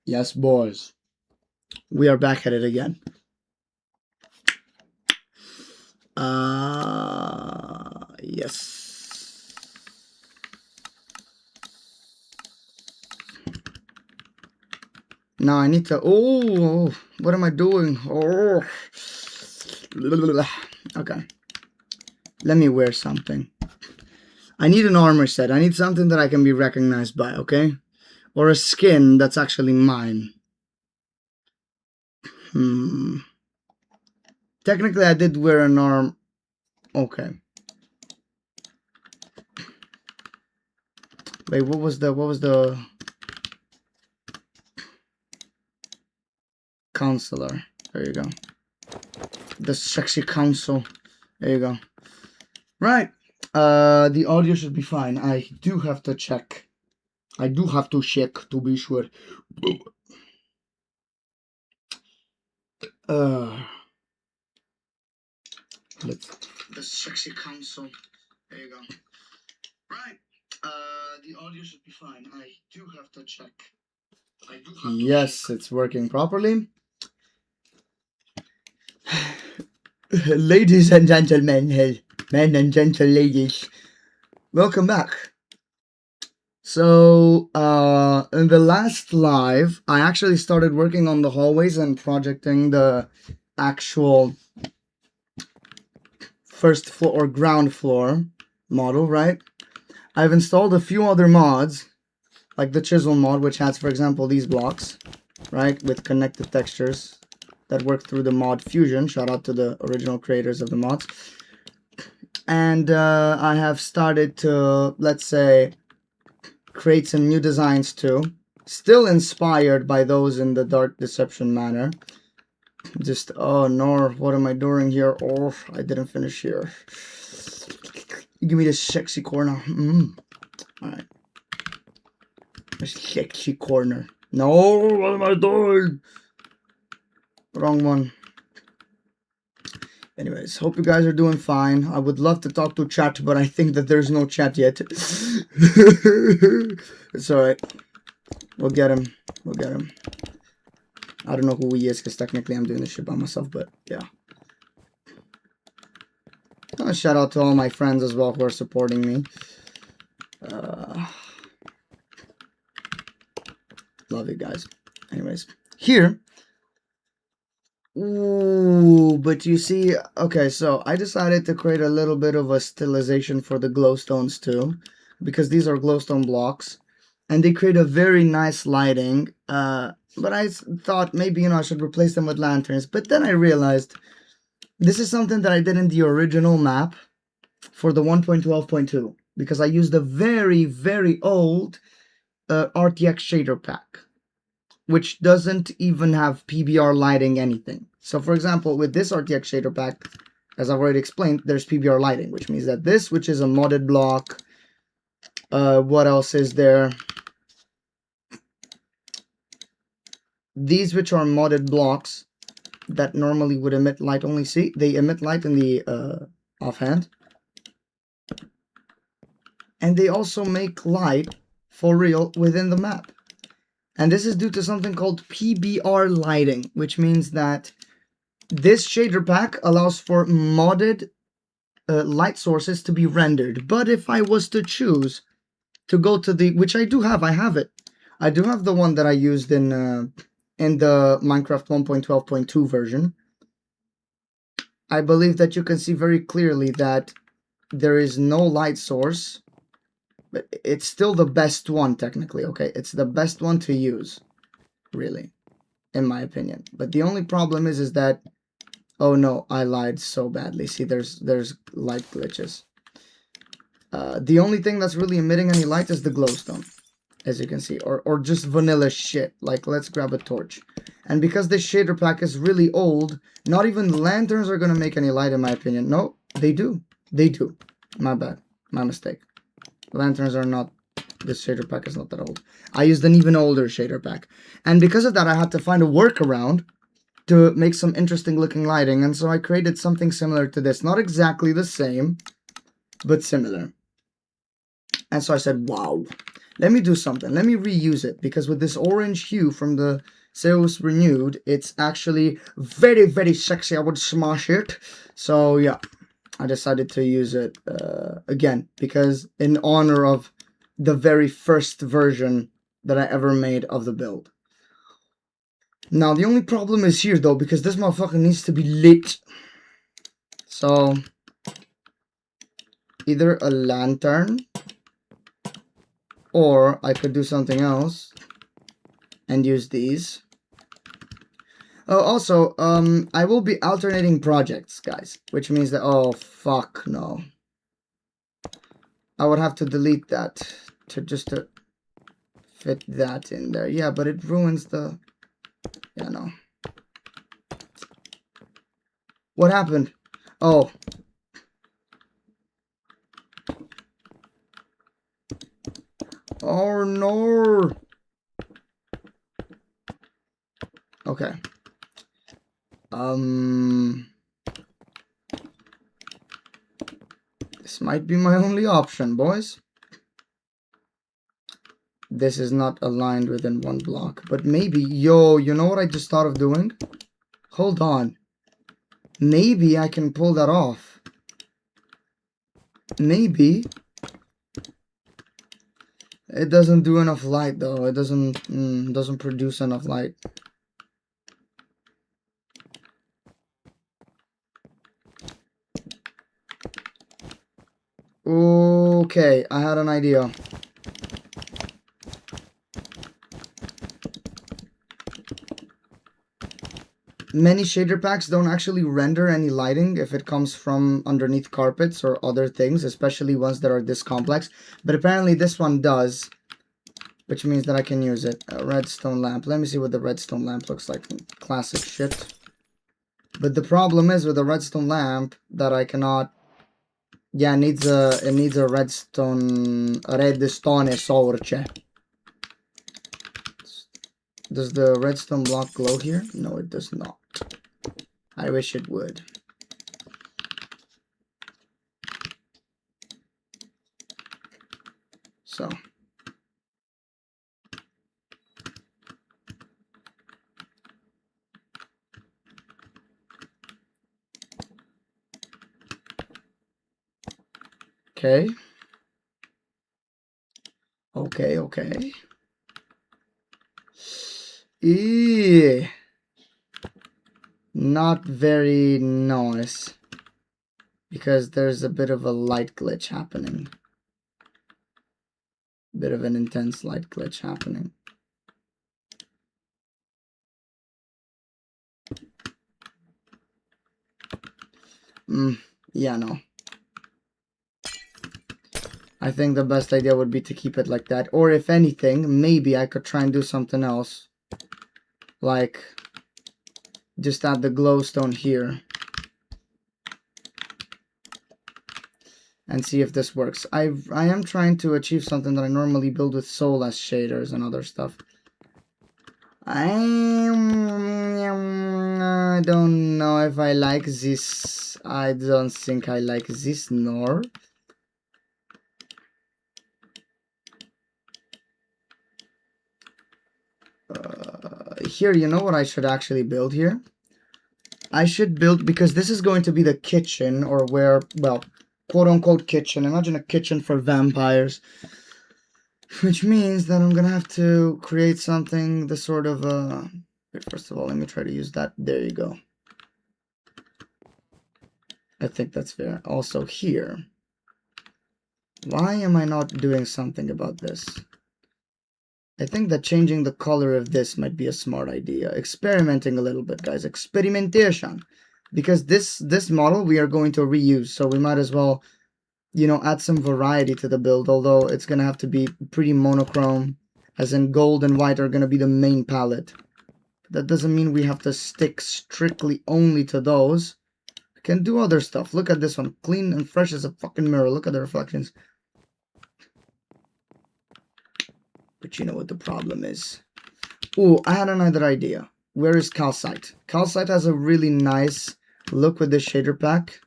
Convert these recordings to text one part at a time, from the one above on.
Yes, boys. We are back at it again. Yes. Now I need to. Oh, what am I doing? Oh. Okay. Let me wear something. I need an armor set. I need something that I can be recognized by, okay? Or a skin that's actually mine. Technically, I did wear an arm. Okay. Wait, what was the counselor? There you go. The sexy counsel. There you go. Right. The audio should be fine. I do have to check. I do have to check to be sure. The sexy counsel. There you go. Right. The audio should be fine. I do have to check. Yes, it's working properly. Ladies and gentlemen, men and gentle ladies, welcome back. So, in the last live, I actually started working on the hallways and projecting the actual first floor or ground floor model, right? I've installed a few other mods, like the Chisel mod, which has, for example, these blocks, right, with connected textures that work through the mod Fusion. Shout out to the original creators of the mods. And I have started to, let's say, create some new designs too, still inspired by those in the Dark Deception Manor. Just, oh no, what am I doing here? Oh, I didn't finish here. Give me the sexy corner. Alright. The sexy corner. No, what am I doing? Wrong one. Anyways, hope you guys are doing fine. I would love to talk to chat, but I think that there's no chat yet. It's alright. We'll get him. We'll get him. I don't know who he is, because technically I'm doing this shit by myself, but yeah. Shout out to all my friends as well who are supporting me. Love you guys. Anyways, here. Ooh, but you see, okay, so I decided to create a little bit of a stylization for the glowstones too, because these are glowstone blocks, and they create a very nice lighting. But I thought maybe, I should replace them with lanterns. But then I realized this is something that I did in the original map for the 1.12.2, because I used a very, very old RTX shader pack, which doesn't even have PBR lighting anything. So for example, with this RTX shader pack, as I've already explained, there's PBR lighting, which means that this, which is a modded block, what else is there? These, which are modded blocks that normally would emit light only, see, they emit light in the offhand. And they also make light for real within the map. And this is due to something called PBR lighting, which means that this shader pack allows for modded light sources to be rendered. But if I was to choose to go to the, which I do have, I have it. I do have the one that I used in the Minecraft 1.12.2 version. I believe that you can see very clearly that there is no light source. But it's still the best one, technically, okay? It's the best one to use, really, in my opinion. But the only problem is that, oh no, I lied so badly. See, there's light glitches. The only thing that's really emitting any light is the glowstone, as you can see, or just vanilla shit. Like, let's grab a torch. And because this shader pack is really old, not even lanterns are gonna make any light, in my opinion. No, they do. They do. My bad. My mistake. Lanterns are not, this shader pack is not that old. I used an even older shader pack. And because of that, I had to find a workaround to make some interesting looking lighting, and so I created something similar to this. Not exactly the same, but similar. And so I said, wow, let me do something. Let me reuse it, because with this orange hue from the Zeus Renewed, it's actually very, very sexy. I would smash it. So yeah, I decided to use it again, because in honor of the very first version that I ever made of the build. Now, the only problem is here, though, because this motherfucker needs to be lit. So, either a lantern, or I could do something else and use these. Oh, also, I will be alternating projects, guys, which means that, oh, fuck, no. I would have to delete that to fit that in there. Yeah, but it ruins the... Yeah, no. What happened? Oh. Oh, no. Okay. This might be my only option, boys. This is not aligned within one block, but maybe, yo, you know what I just thought of doing? Hold on. Maybe I can pull that off. Maybe. It doesn't do enough light, though. It doesn't produce enough light. Okay, I had an idea. Many shader packs don't actually render any lighting if it comes from underneath carpets or other things, especially ones that are this complex. But apparently this one does, which means that I can use it. A redstone lamp. Let me see what the redstone lamp looks like. Classic shit. But the problem is with the redstone lamp that I cannot... Yeah, it needs a redstone source. Does the redstone block glow here? No, it does not. I wish it would. So. Okay. Okay. Eee. Not very nice. Because there's a bit of a light glitch happening. Bit of an intense light glitch happening. Yeah, no. I think the best idea would be to keep it like that. Or if anything, maybe I could try and do something else. Like, just add the glowstone here. And see if this works. I am trying to achieve something that I normally build with soulless shaders and other stuff. I don't know if I like this. I don't think I like this, nor. Here, you know what I should actually build here? I should build, because this is going to be the kitchen, or where, well, quote-unquote kitchen. Imagine a kitchen for vampires. Which means that I'm gonna have to create something, the sort of, first of all, let me try to use that. There you go. I think that's fair. Also here. Why am I not doing something about this? I think that changing the color of this might be a smart idea. Experimenting a little bit, guys. Experimentation. Because this model we are going to reuse, so we might as well, you know, add some variety to the build, although it's going to have to be pretty monochrome, as in gold and white are going to be the main palette. That doesn't mean we have to stick strictly only to those. I can do other stuff. Look at this one. Clean and fresh as a fucking mirror. Look at the reflections. But you know what the problem is. Oh, I had another idea. where is calcite? Calcite has a really nice look with the shader pack.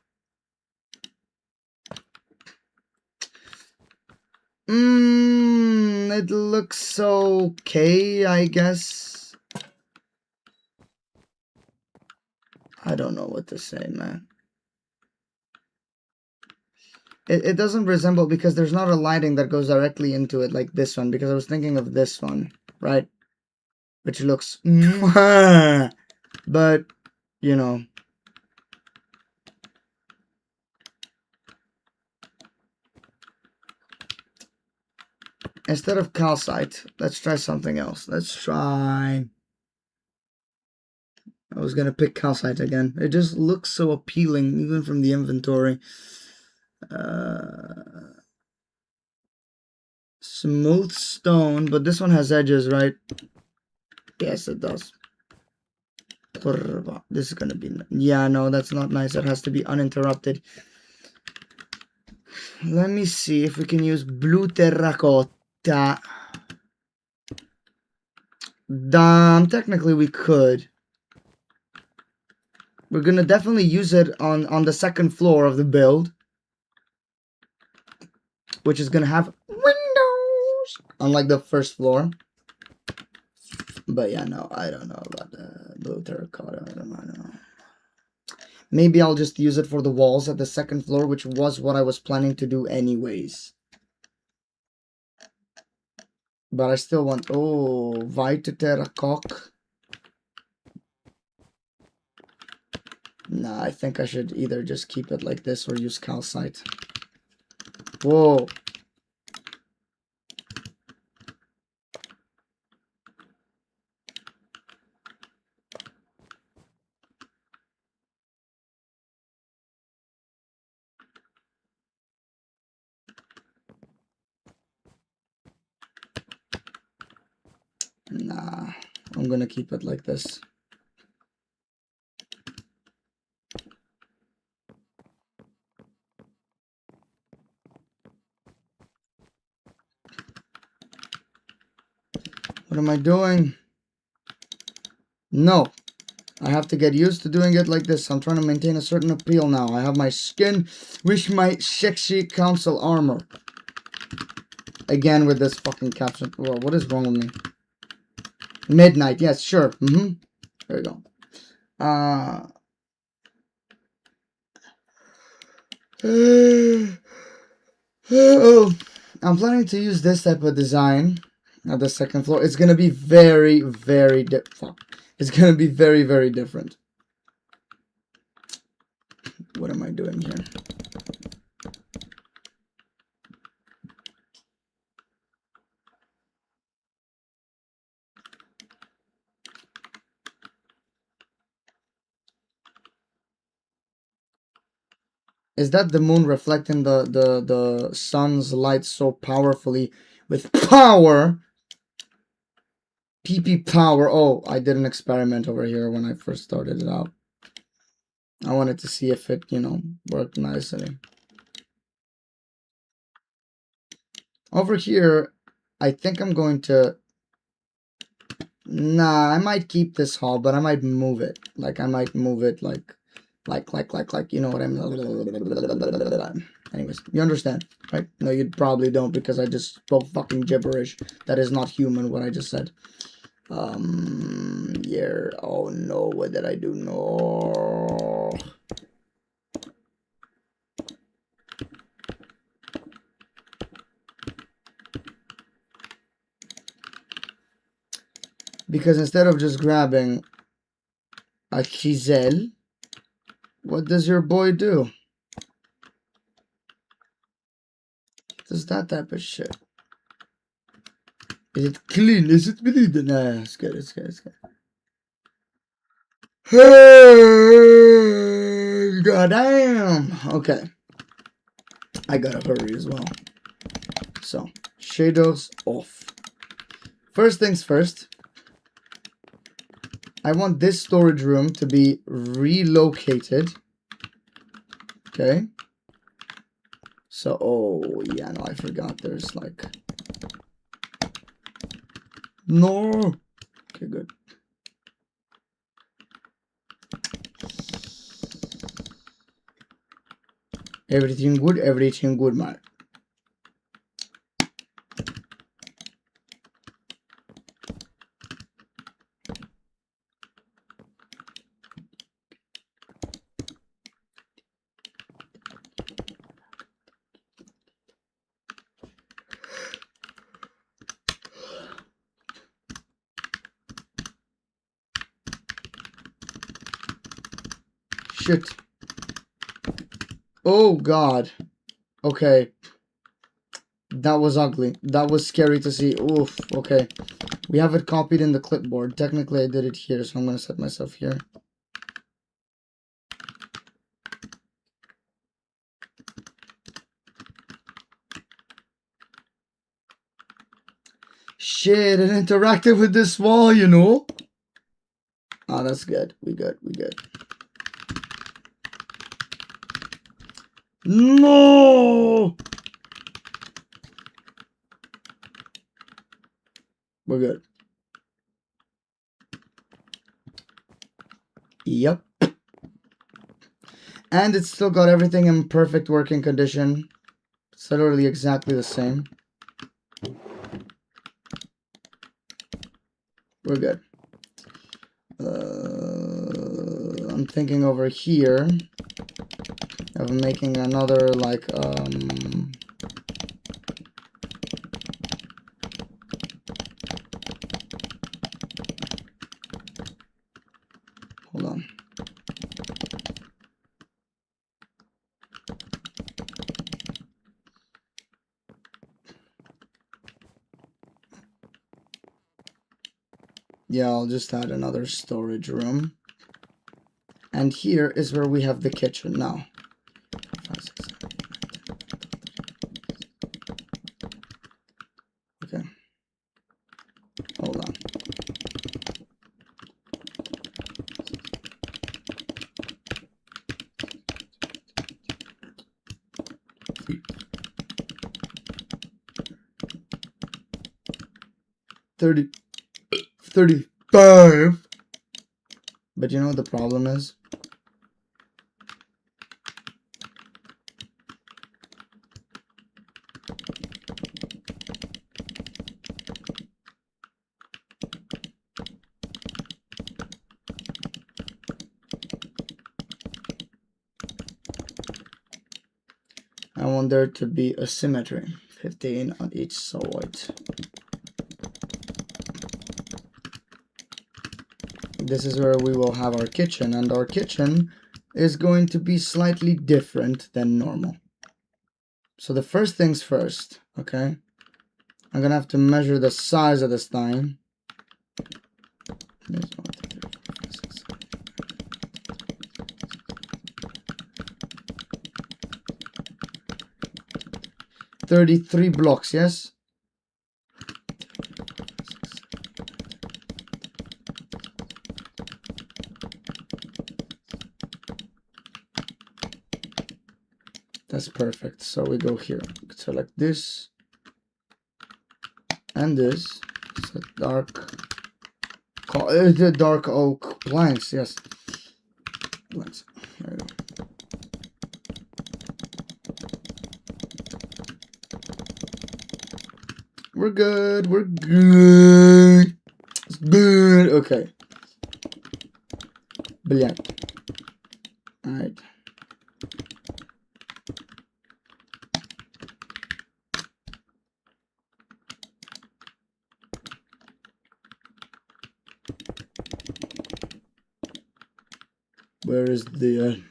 It looks okay, I guess. I don't know what to say, man. It doesn't resemble, because there's not a lighting that goes directly into it like this one, because I was thinking of this one, right? Which looks but, you know. Instead of calcite, let's try something else. Let's try... I was gonna pick calcite again. It just looks so appealing, even from the inventory. Smooth stone, but this one has edges, right? Yes, it does. This is gonna be... Yeah, no, that's not nice. It has to be uninterrupted. Let me see if we can use blue terracotta. Technically we could. We're gonna definitely use it on the second floor of the build, which is gonna have windows, unlike the first floor. But yeah, no, I don't know about the blue terracotta. I don't know. Maybe I'll just use it for the walls at the second floor, which was what I was planning to do anyways. But I still want... Oh, white terracotta. Nah, I think I should either just keep it like this or use calcite. Whoa. Nah, I'm gonna keep it like this. What am I doing? No. I have to get used to doing it like this. I'm trying to maintain a certain appeal now. I have my skin with my sexy council armor. Again with this fucking caption. Whoa, what is wrong with me? Midnight. Yes, sure. There we go. Oh, I'm planning to use this type of design at the second floor. It's gonna be very, very different. It's gonna be very, very different. What am I doing here? Is that the moon reflecting the sun's light so powerfully with power? PP power. Oh, I did an experiment over here when I first started it out. I wanted to see if it, you know, worked nicely. Over here, I think I'm going to... Nah, I might keep this hall, but I might move it. Like, I might move it like, you know what I mean? Anyways, you understand, right? No, you probably don't, because I just spoke fucking gibberish. That is not human, what I just said. Yeah. Oh no, what did I do? No. Because instead of just grabbing a chisel, what does your boy do? Does that type of shit. Is it clean? Is it clean? Nah, it's good, it's good, it's good. God damn. Okay. I gotta hurry as well. So, shadows off. First things first. I want this storage room to be relocated. Okay. So, oh, yeah, no, I forgot there's like... No. Okay, good. Everything good, man. Shit. Oh god. Okay. That was ugly. That was scary to see. Oof. Okay. We have it copied in the clipboard. Technically I did it here, so I'm gonna set myself here. Shit, it interacted with this wall, you know? Oh, that's good. We good. No! We're good. Yep. And it's still got everything in perfect working condition. It's literally exactly the same. We're good. I'm thinking over here of making another, like, hold on. Yeah, I'll just add another storage room. And here is where we have the kitchen now. 5, 6, 7, 8, 9, 10. Okay. Hold on. $30, $35. But you know what the problem is? I want there to be a symmetry. 15 on each side. This is where we will have our kitchen, and our kitchen is going to be slightly different than normal. So the first things first, okay? I'm gonna have to measure the size of this thing. 33 blocks, yes? That's perfect. So we go here, select this and this. It's a dark oak planks, yes. Planks. There we go. We're good. We're good. It's good. Okay. Brilliant. All right. Where is the end?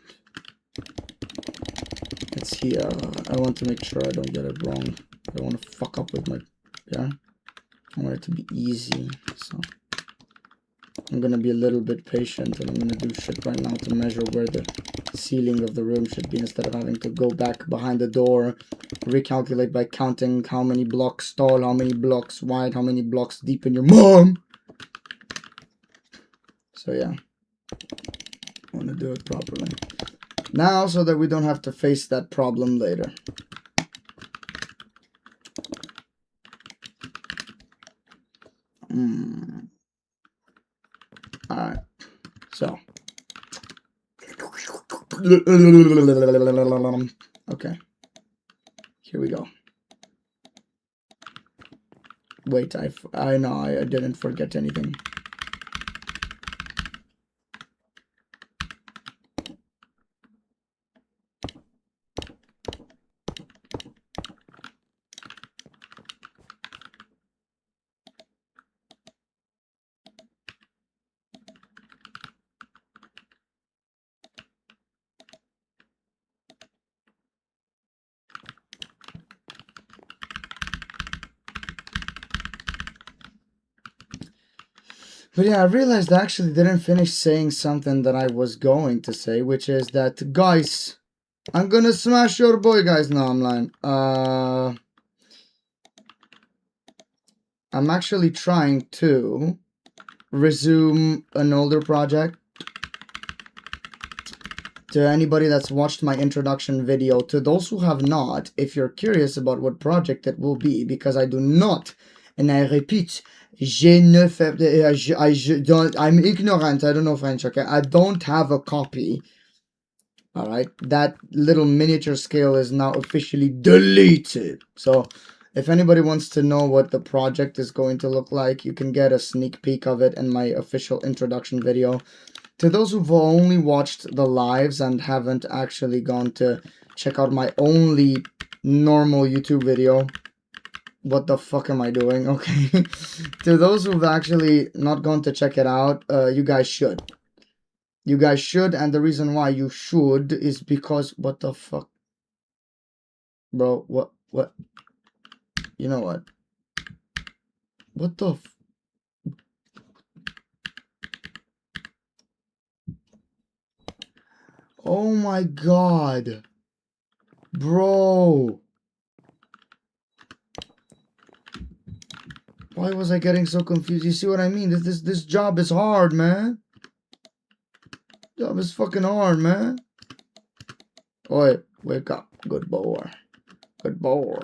It's here. I want to make sure I don't get it wrong. I don't want to fuck up with my, yeah. I want it to be easy. So I'm gonna be a little bit patient, and I'm gonna do shit right now to measure where the ceiling of the room should be, instead of having to go back behind the door, recalculate by counting how many blocks tall, how many blocks wide, how many blocks deep in your mom. So yeah, I want to do it properly now so that we don't have to face that problem later. Alright, so Okay. Here we go. Wait, I know I didn't forget anything. But yeah, I realized I actually didn't finish saying something that I was going to say, which is that, guys, I'm gonna smash your boy, guys. No, I'm lying. I'm actually trying to resume an older project. To anybody that's watched my introduction video, to those who have not, if you're curious about what project it will be, because I do not, and I repeat, I'm ignorant, I don't know French, okay? I don't have a copy. Alright, that little miniature scale is now officially deleted. So, if anybody wants to know what the project is going to look like, you can get a sneak peek of it in my official introduction video. To those who've only watched the lives and haven't actually gone to check out my only normal YouTube video, what the fuck am I doing? Okay. To those who've actually not gone to check it out, you guys should. You guys should, and the reason why you should is because, what the fuck? Bro, what? You know what? What the f... Oh my god. Bro. Why was I getting so confused? You see what I mean? This job is hard, man. Job is fucking hard, man. Oi, wake up. Good boy. Good boy.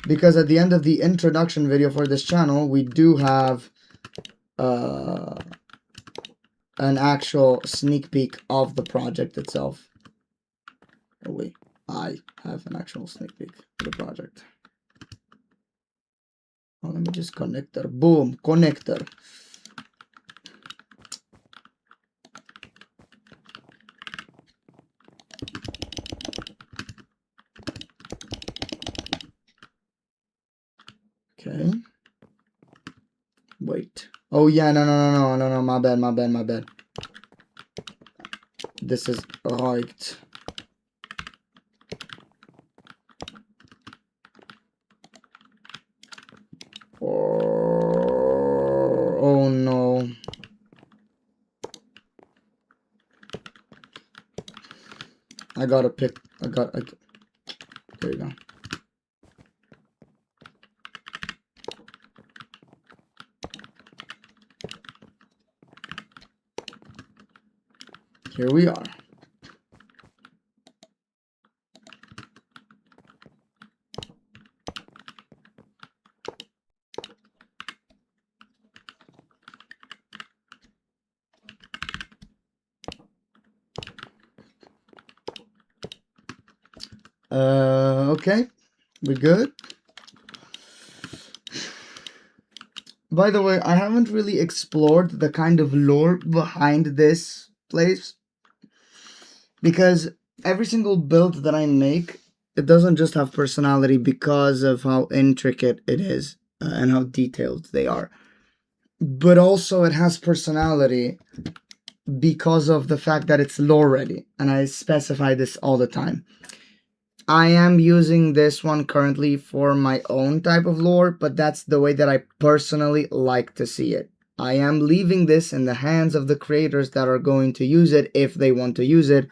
Because at the end of the introduction video for this channel, we do have an actual sneak peek of the project itself. Oh wait, I have an actual sneak peek of the project. Oh, let me just connector. Boom, connector. Okay. Wait. Oh yeah, no, my bad. This is right. Oh no. I gotta pick. There you go. Here we are. Okay. We good? By the way, I haven't really explored the kind of lore behind this place, because every single build that I make, it doesn't just have personality because of how intricate it is and how detailed they are, but also it has personality because of the fact that it's lore ready, and I specify this all the time. I am using this one currently for my own type of lore, but that's the way that I personally like to see it. I am leaving this in the hands of the creators that are going to use it if they want to use it.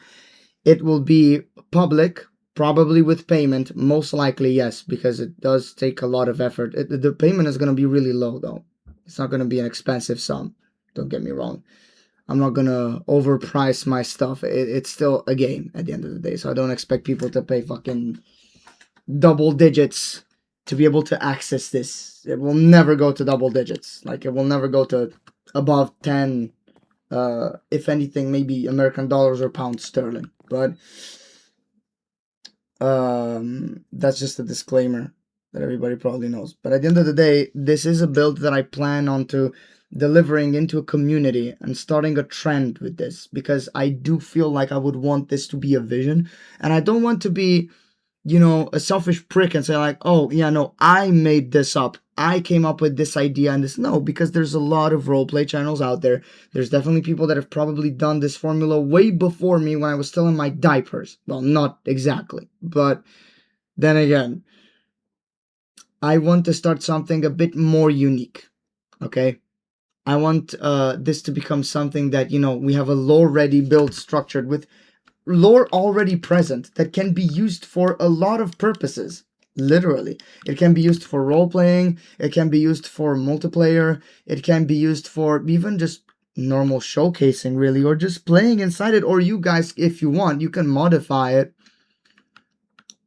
It will be public, probably with payment, most likely yes, because it does take a lot of effort. The payment is going to be really low though. It's not going to be an expensive sum, don't get me wrong. I'm not gonna overprice my stuff. It's still a game at the end of the day, so I don't expect people to pay fucking double digits to be able to access this. It will never go to double digits. Like, it will never go to above 10 If anything, maybe American dollars or pounds sterling. But that's just a disclaimer that everybody probably knows. But at the end of the day, this is a build that I plan on to delivering into a community and starting a trend with this, because I do feel like I would want this to be a vision, and I don't want to be, you know, a selfish prick and say like, oh yeah, no, I made this up, I came up with this idea and this. No, because there's a lot of roleplay channels out there. There's definitely people that have probably done this formula way before me when I was still in my diapers. Well, not exactly, but then again, I want to start something a bit more unique, okay? I want this to become something that, you know, we have a lore-ready build structured with lore already present that can be used for a lot of purposes. Literally. It can be used for role-playing, it can be used for multiplayer, it can be used for even just normal showcasing, really, or just playing inside it, or you guys, if you want, you can modify it.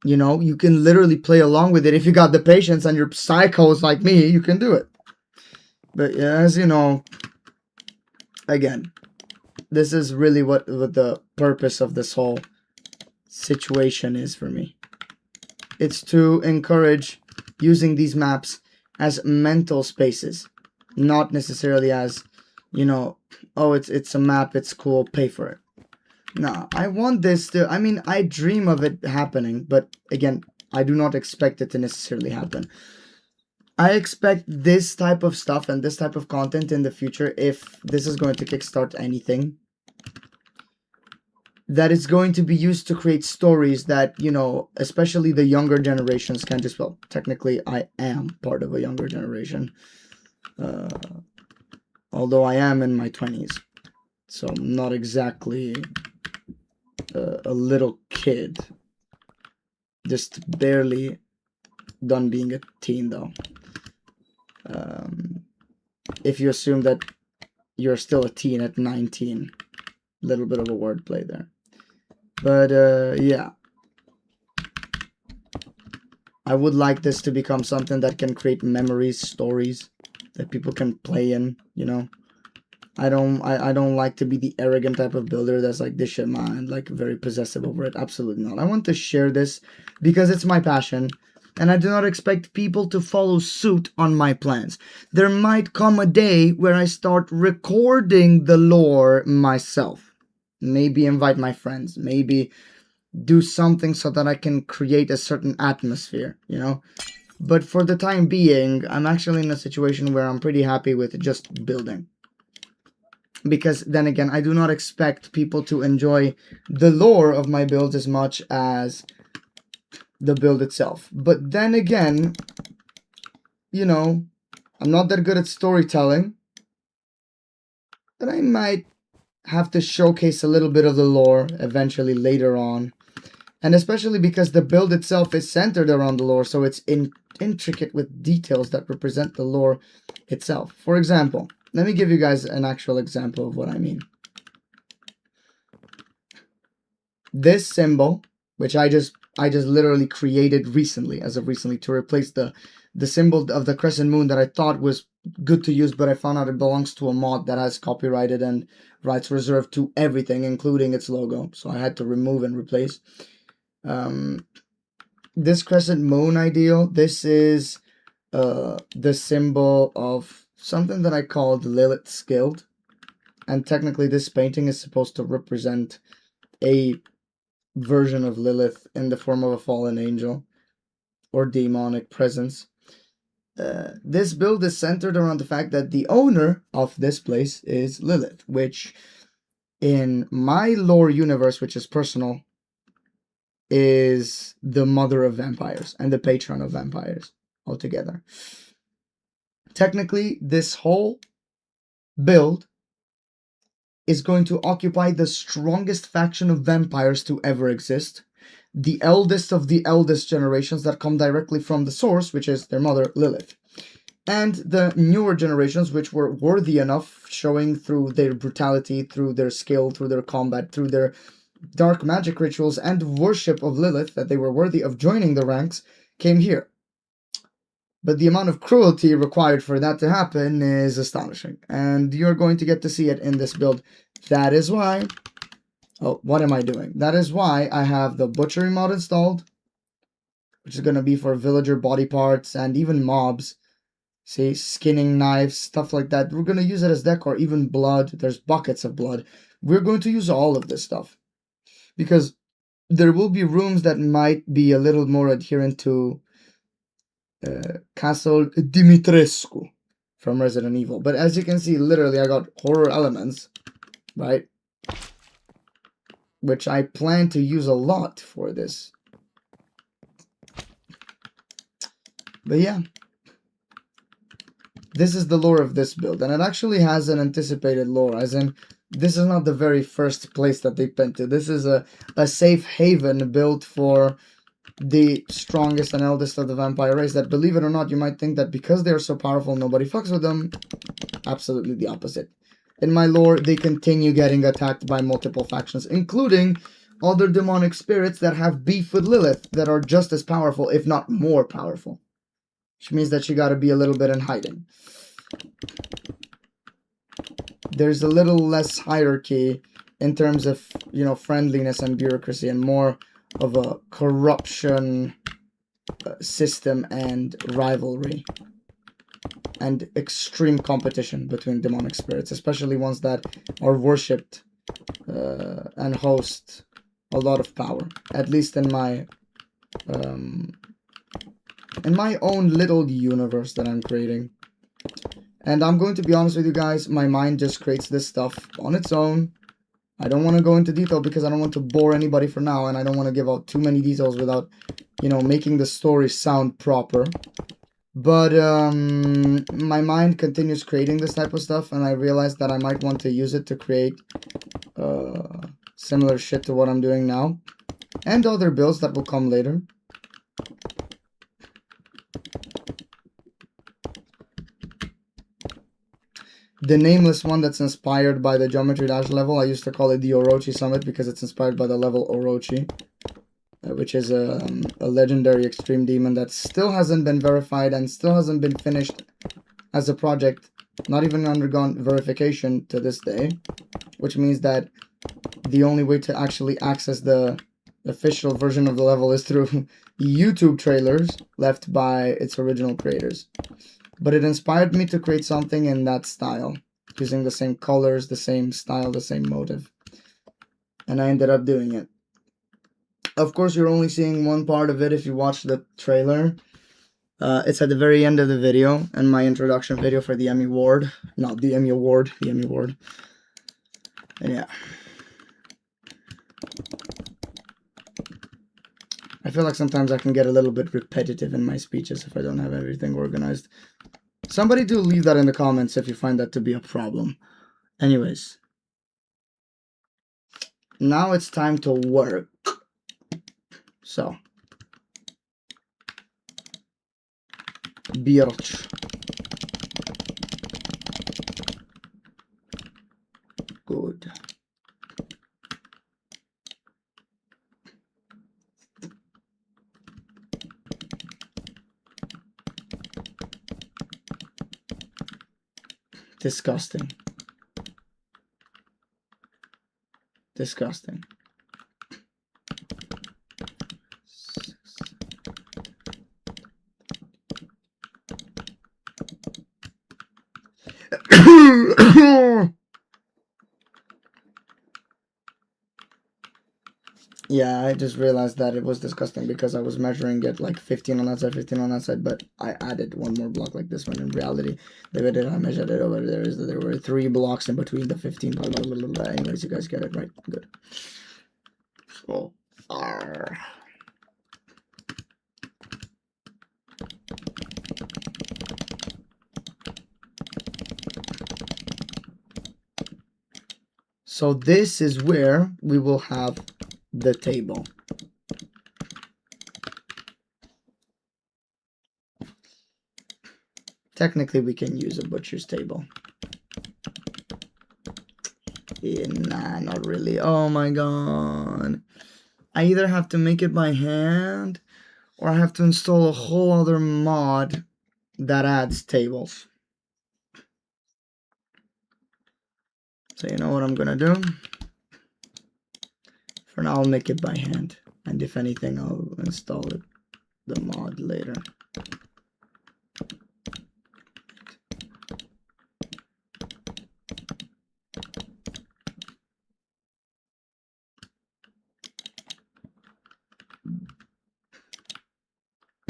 You know, you can literally play along with it. If you got the patience and you're psychos like me, you can do it. But yeah, as you know, again, this is really what the purpose of this whole situation is for me. It's to encourage using these maps as mental spaces, not necessarily as, you know, oh, it's a map, it's cool, pay for it. No, I want this to, I mean, I dream of it happening, but again, I do not expect it to necessarily happen. I expect this type of stuff and this type of content in the future, if this is going to kickstart anything, that is going to be used to create stories that, you know, especially the younger generations can just, well, technically I am part of a younger generation, although I am in my 20s, so I'm not exactly a little kid, just barely done being a teen though. If you assume that you're still a teen at 19, little bit of a wordplay there. But yeah, I would like this to become something that can create memories, stories that people can play in, you know. I don't like to be the arrogant type of builder that's like, this shit mine, like very possessive over it. Absolutely not. I want to share this because it's my passion, and I do not expect people to follow suit on my plans. There might come a day where I start recording the lore myself. Maybe invite my friends. Maybe do something so that I can create a certain atmosphere, you know? But for the time being, I'm actually in a situation where I'm pretty happy with just building. Because then again, I do not expect people to enjoy the lore of my builds as much as the build itself. But then again, you know, I'm not that good at storytelling, but I might have to showcase a little bit of the lore eventually later on. And especially because the build itself is centered around the lore, so it's intricate with details that represent the lore itself. For example, let me give you guys an actual example of what I mean. This symbol, which I just literally created recently, as of recently, to replace the symbol of the crescent moon that I thought was good to use, but I found out it belongs to a mod that has copyrighted and rights reserved to everything, including its logo. So I had to remove and replace. This crescent moon ideal, this is the symbol of something that I called Lilith's Guild, and technically this painting is supposed to represent a version of Lilith in the form of a fallen angel or demonic presence. This build is centered around the fact that the owner of this place is Lilith, which in my lore universe, which is personal, is the mother of vampires and the patron of vampires altogether. Technically, this whole build is going to occupy the strongest faction of vampires to ever exist, the eldest of the eldest generations that come directly from the source, which is their mother, Lilith, and the newer generations, which were worthy enough, showing through their brutality, through their skill, through their combat, through their dark magic rituals and worship of Lilith, that they were worthy of joining the ranks, came here. But the amount of cruelty required for that to happen is astonishing. And you're going to get to see it in this build. That is why... Oh, what am I doing? That is why I have the butchery mod installed, which is going to be for villager body parts and even mobs. See, skinning knives, stuff like that. We're going to use it as decor, even blood. There's buckets of blood. We're going to use all of this stuff. Because there will be rooms that might be a little more adherent to Castle Dimitrescu from Resident Evil. But as you can see, literally I got horror elements, right? Which I plan to use a lot for this. But yeah. This is the lore of this build. And it actually has an anticipated lore. As in, this is not the very first place that they've been to. This is a safe haven built for the strongest and eldest of the vampire race that, believe it or not, you might think that because they're so powerful, nobody fucks with them. Absolutely the opposite. In my lore, they continue getting attacked by multiple factions, including other demonic spirits that have beef with Lilith that are just as powerful, if not more powerful. Which means that she gotta be a little bit in hiding. There's a little less hierarchy in terms of, you know, friendliness and bureaucracy, and more of a corruption system and rivalry and extreme competition between demonic spirits, especially ones that are worshipped and host a lot of power, at least in my own little universe that I'm creating. And I'm going to be honest with you guys, my mind just creates this stuff on its own. I don't want to go into detail because I don't want to bore anybody for now, and I don't want to give out too many details without, you know, making the story sound proper. But my mind continues creating this type of stuff, and I realized that I might want to use it to create similar shit to what I'm doing now, and other builds that will come later. The nameless one that's inspired by the Geometry Dash level, I used to call it the Orochi Summit because it's inspired by the level Orochi, which is a legendary extreme demon that still hasn't been verified and still hasn't been finished as a project, not even undergone verification to this day, which means that the only way to actually access the official version of the level is through YouTube trailers left by its original creators. But it inspired me to create something in that style, using the same colors, the same style, the same motive. And I ended up doing it. Of course, you're only seeing one part of it if you watch the trailer. It's at the very end of the video, and my introduction video for the Emmy Award. Not the Emmy Award, the Emmy Award. And yeah. I feel like sometimes I can get a little bit repetitive in my speeches if I don't have everything organized. Somebody do leave that in the comments if you find that to be a problem. Anyways. Now it's time to work. So. Birch. Good. Disgusting. Disgusting. Yeah, I just realized that it was disgusting because I was measuring it like 15 on that side, 15 on that side, but I added one more block like this one. In reality, the way that I measured it over there is that there were 3 blocks in between the 15. Blah, blah, blah, blah. Anyways, you guys get it, right? Good. So, so this is where we will have the table. Technically, we can use a butcher's table. Yeah, nah, not really. Oh my god. I either have to make it by hand, or I have to install a whole other mod that adds tables. So you know what I'm gonna do? For now, I'll make it by hand. And if anything, I'll install it, the mod later.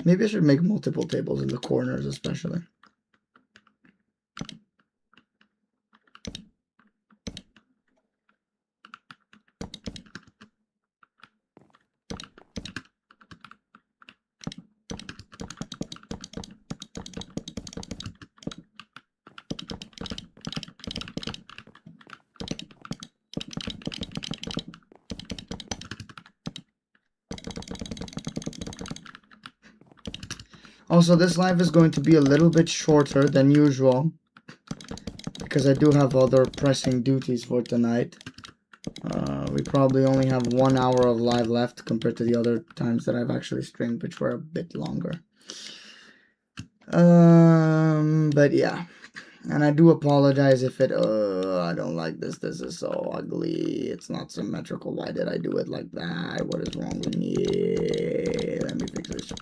Maybe I should make multiple tables in the corners, especially. Also, this live is going to be a little bit shorter than usual because I do have other pressing duties for tonight. We probably only have 1 hour of live left compared to the other times that I've actually streamed, which were a bit longer. But yeah. And I do apologize if it, I don't like this. This is so ugly. It's not symmetrical. Why did I do it like that? What is wrong with me? Let me fix this.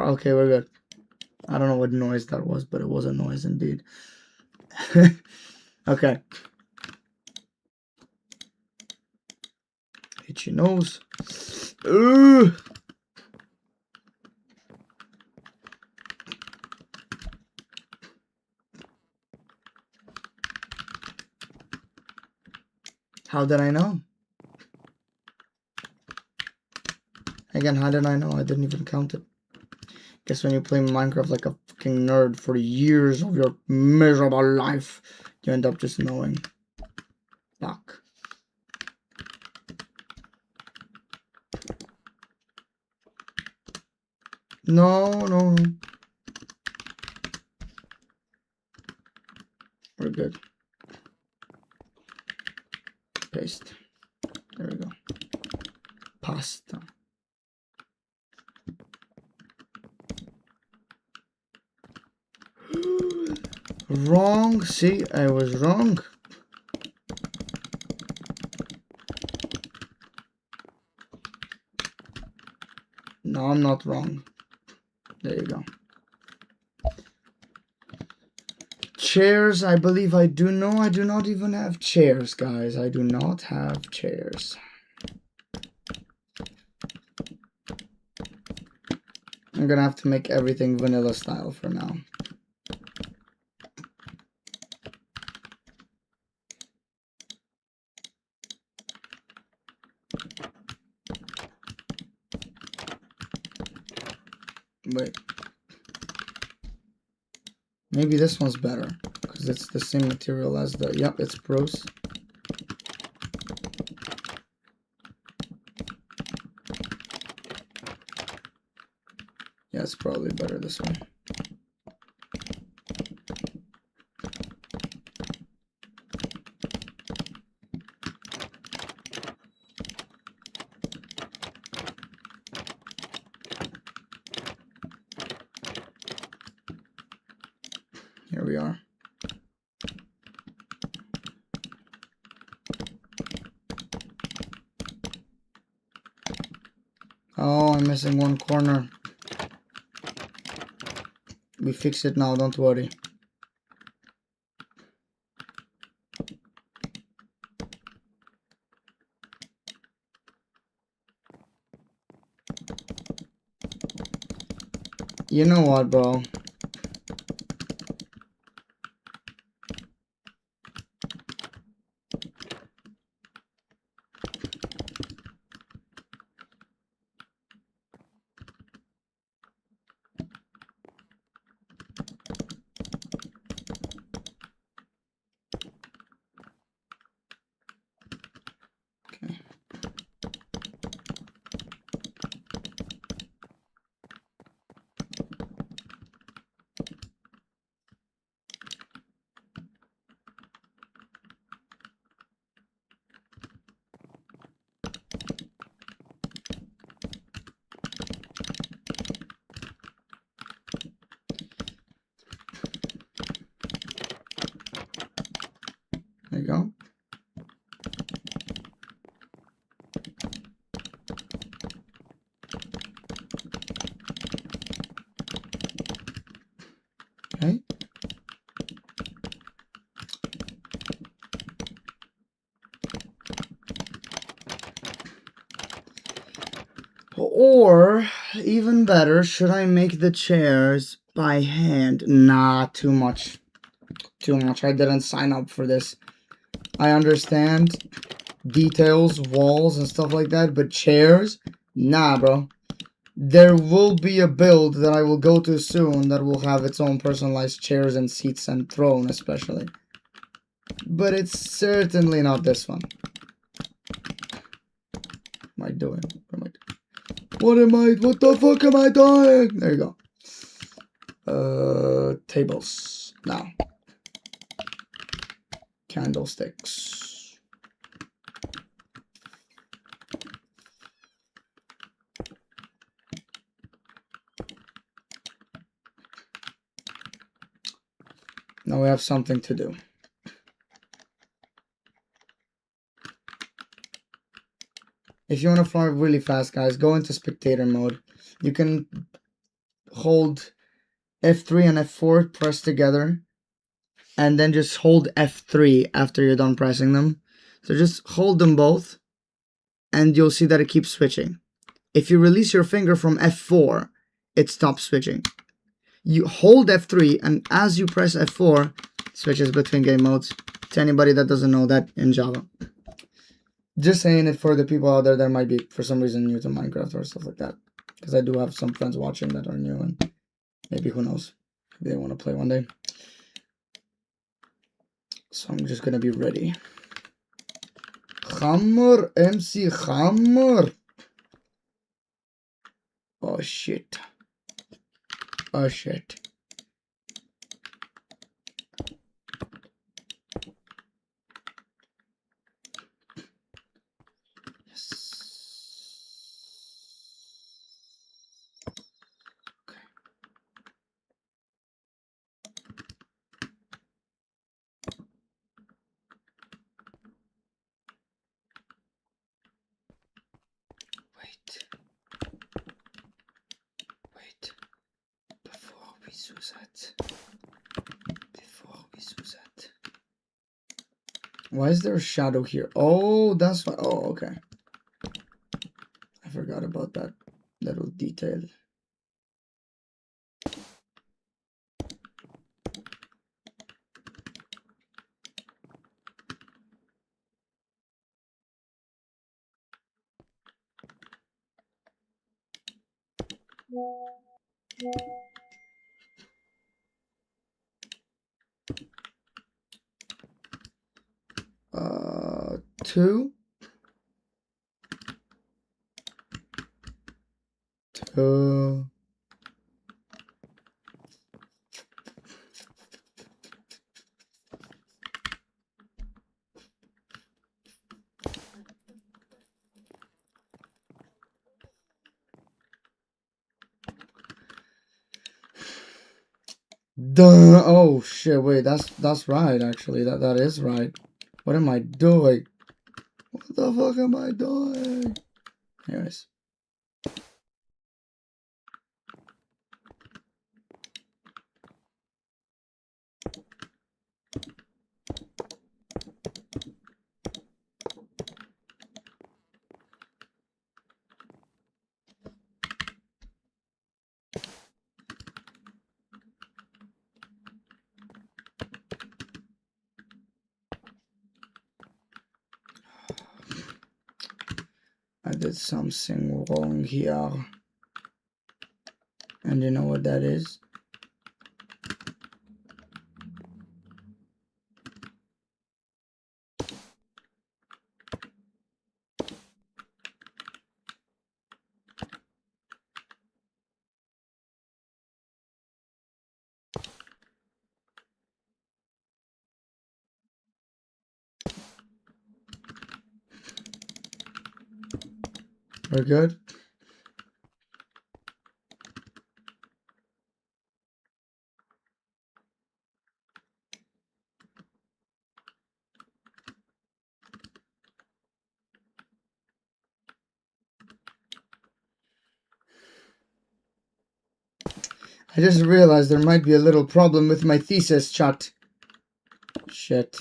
Okay, we're good. I don't know what noise that was, but it was a noise indeed. Okay. Hit your nose. Ugh. How did I know? Again, how did I know? I didn't even count it. Guess when you play Minecraft like a fucking nerd for years of your miserable life, you end up just knowing. Fuck. No. We're good. Paste. There we go. Pasta. Wrong. See, I was wrong. No, I'm not wrong. There you go. Chairs, I believe I do. No, I do not even have chairs, guys. I do not have chairs. I'm gonna have to make everything vanilla style for now. Wait. Maybe this one's better, because it's the same material as the... Yep, it's Bruce. Yeah, it's probably better this way. Here we are. Oh, I'm missing one corner. We fix it now, don't worry. You know what, bro? Okay. Or, even better, should I make the chairs by hand? Nah, too much. Too much. I didn't sign up for this. I understand details, walls, and stuff like that, but chairs? Nah, bro. There will be a build that I will go to soon that will have its own personalized chairs and seats and throne, especially. But it's certainly not this one. What am I doing? What the fuck am I doing? There you go. Tables. Now. Candlesticks. Now we have something to do. If you want to fly really fast, guys, go into spectator mode. You can hold F3 and F4 pressed together, and then just hold F3 after you're done pressing them. So just hold them both, and you'll see that it keeps switching. If you release your finger from F4, it stops switching. You hold F3, and as you press F4, it switches between game modes. To anybody that doesn't know that in Java. Just saying it for the people out there that might be, for some reason, new to Minecraft or stuff like that. Because I do have some friends watching that are new, and maybe, who knows, maybe they want to play one day. So I'm just going to be ready. Hammer, MC Hammer. Oh, shit. Oh, shit. Wait. Before we do that. Why is there a shadow here? Oh, that's why. Oh, okay. I forgot about that little detail. Two. Duh. Oh shit! Wait, that's right. Actually, that is right. What am I doing? What the fuck am I doing? Anyways. I did something wrong here. And you know what that is? We're good? I just realized there might be a little problem with my thesis, chat. Shit.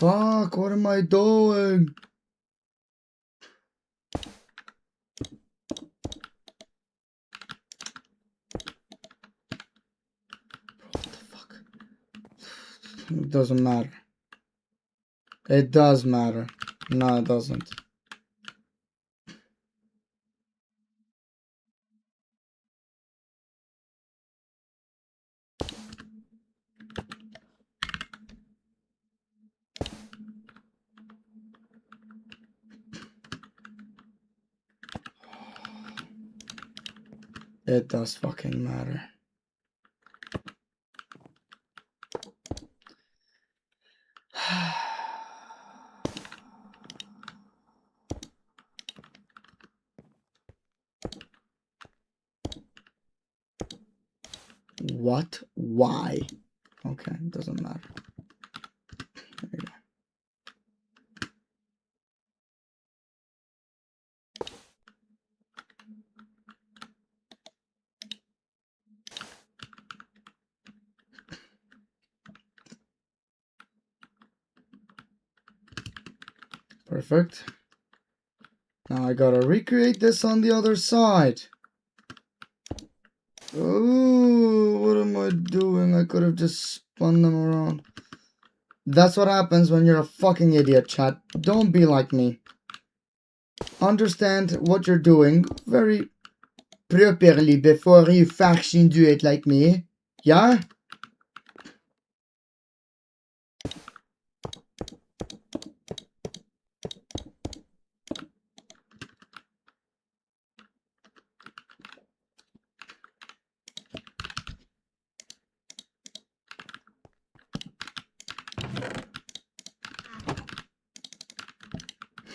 Fuck, what am I doing? What the fuck? It doesn't matter. It does matter. No, it doesn't. It does fucking matter. What? Why? Okay, it doesn't matter. There you go. Perfect. Now I gotta recreate this on the other side. Oh, what am I doing? I could have just spun them around. That's what happens when you're a fucking idiot, chat. Don't be like me. Understand what you're doing very properly before you fucking do it like me. Yeah?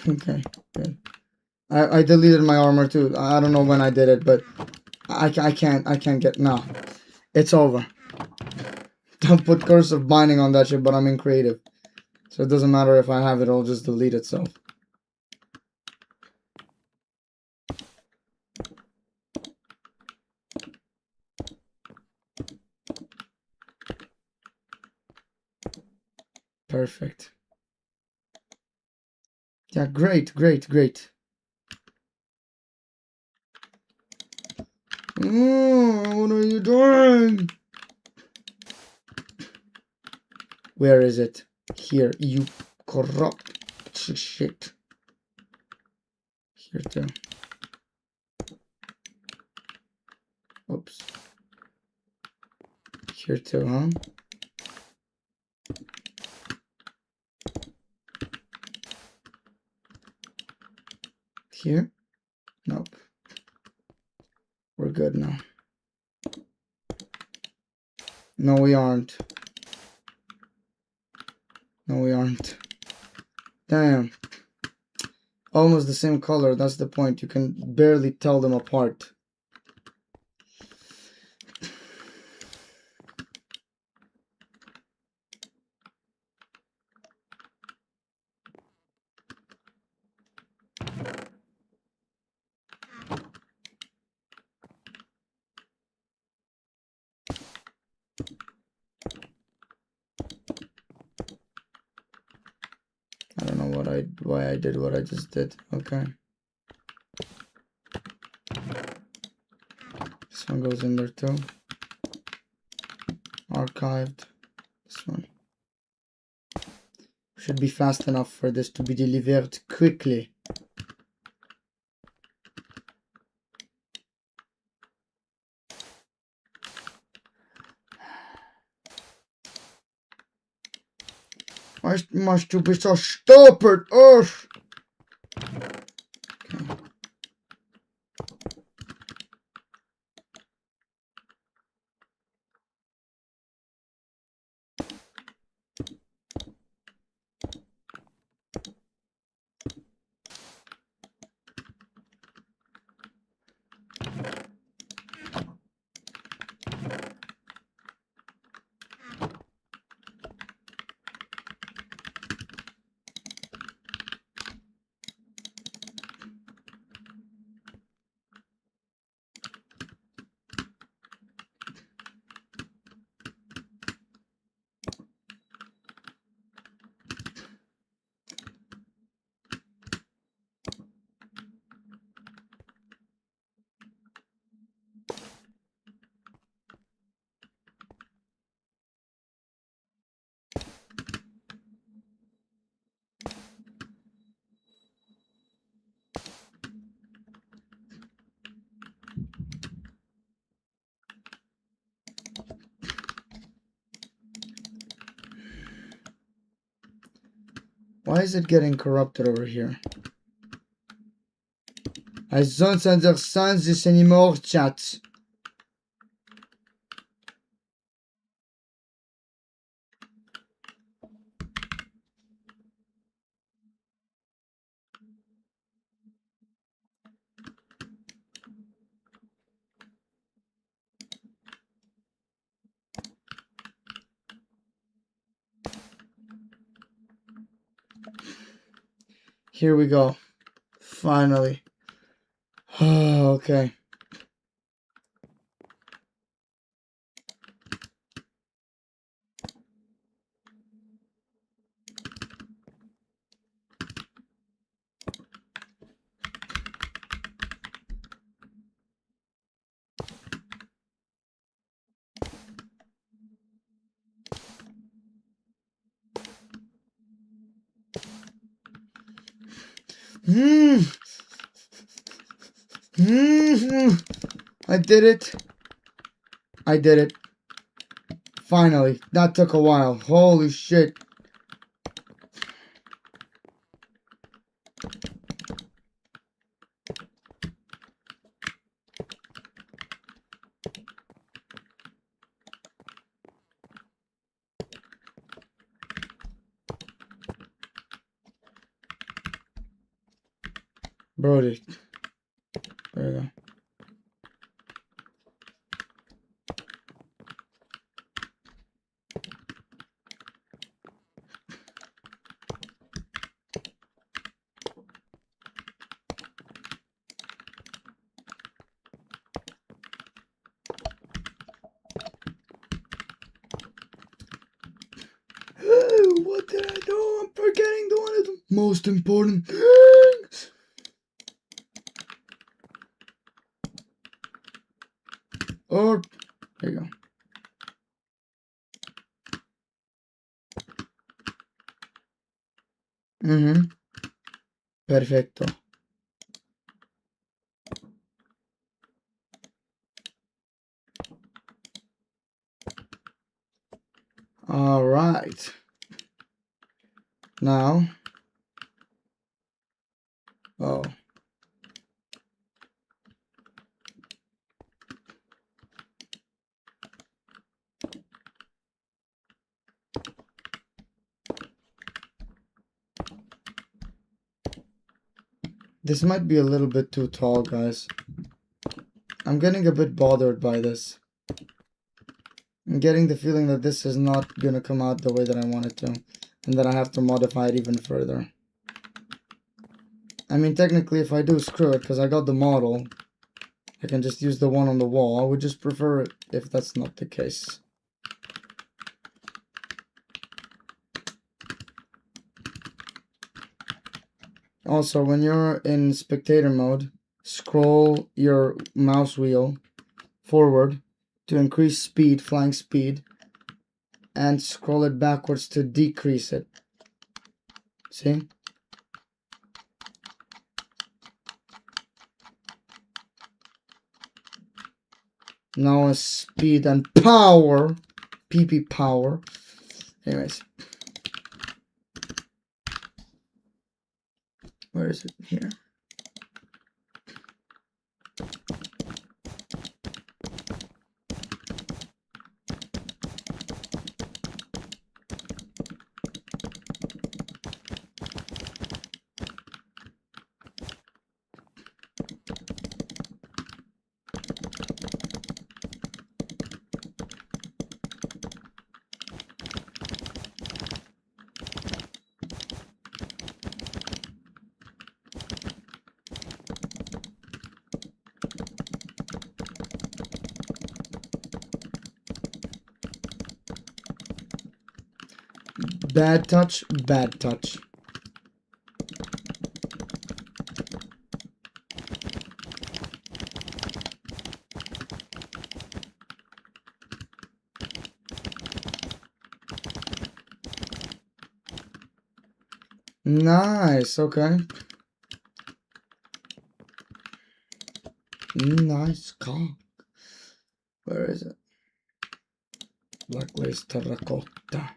Okay, good. I deleted my armor too. I don't know when I did it, but I can't get, no. It's over. Don't put cursive binding on that shit, but I'm in creative. So it doesn't matter if I have it, it'll just delete itself. Perfect. Yeah, great. What are you doing? Where is it? Here, you corrupt shit. Here too. Oops. Here too, huh? Here? Nope. We're good now. No, we aren't. No, we aren't. Damn. Almost the same color, that's the point. You can barely tell them apart. I don't know why I did what I just did. Okay. This one goes in there too. Archived. This one. Should be fast enough for this to be delivered quickly. Why must you be so stupid? Ugh! Okay. Why is it getting corrupted over here? I don't understand this anymore, chat. Here we go. Finally. Okay. I did it. I did it. Finally. That took a while. Holy shit. Brody. There you go. What did I do? I'm forgetting the one of the most important things. Or, there you go. Perfecto. All right. Now, oh. This might be a little bit too tall, guys. I'm getting a bit bothered by this. I'm getting the feeling that this is not gonna come out the way that I want it to, and that I have to modify it even further. I mean, technically, if I do, screw it, because I got the model. I can just use the one on the wall. I would just prefer it if that's not the case. Also, when you're in spectator mode, scroll your mouse wheel forward to increase speed, flying speed, and scroll it backwards to decrease it. See? Now is speed and power. PP power. Anyways. Where is it? Here. Bad touch, bad touch. Nice, okay. Nice cock. Where is it? Black lace terracotta.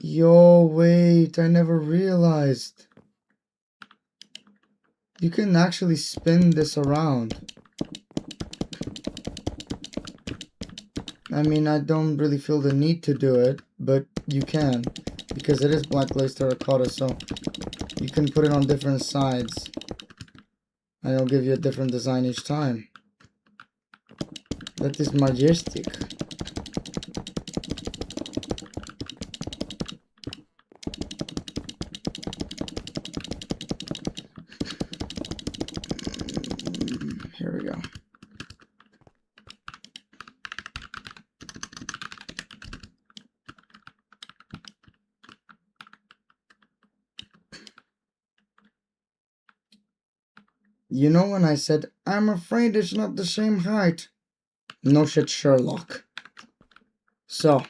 Yo, wait, I never realized. You can actually spin this around. I mean, I don't really feel the need to do it, but you can. Because it is black lace terracotta, so you can put it on different sides. And it'll give you a different design each time. That is majestic. Here we go. You know when I said, I'm afraid it's not the same height? No shit, Sherlock. So.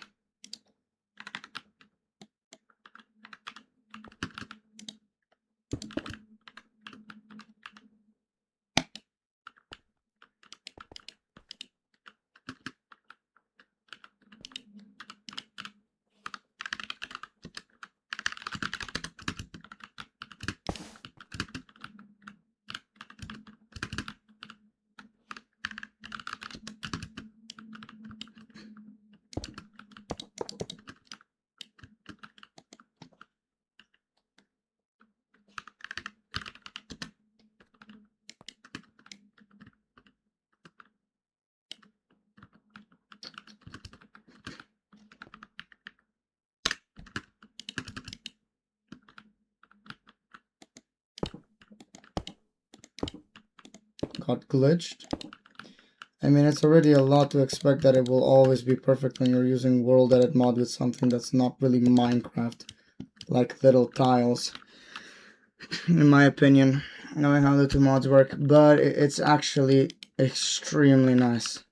Got glitched. I mean, it's already a lot to expect that it will always be perfect when you're using world edit mod with something that's not really Minecraft, like Littletiles, in my opinion. Knowing how the two mods work, but it's actually extremely nice.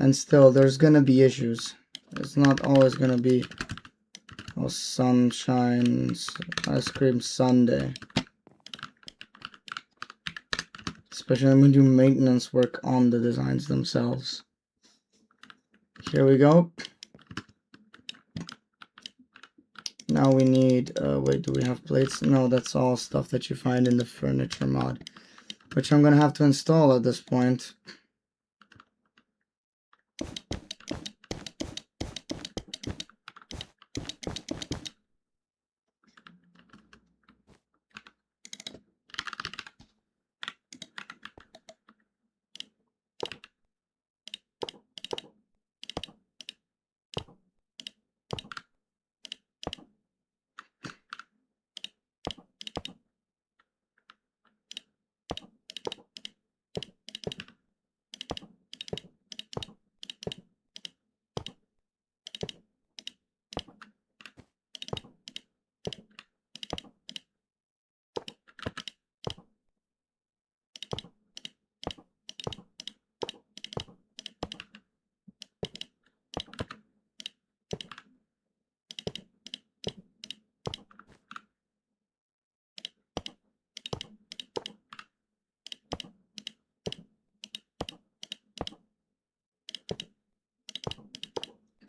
And still, there's gonna be issues. It's not always gonna be sunshine, ice cream sundae. Especially when we do maintenance work on the designs themselves. Here we go. Now we need, wait, do we have plates? No, that's all stuff that you find in the furniture mod, which I'm gonna have to install at this point.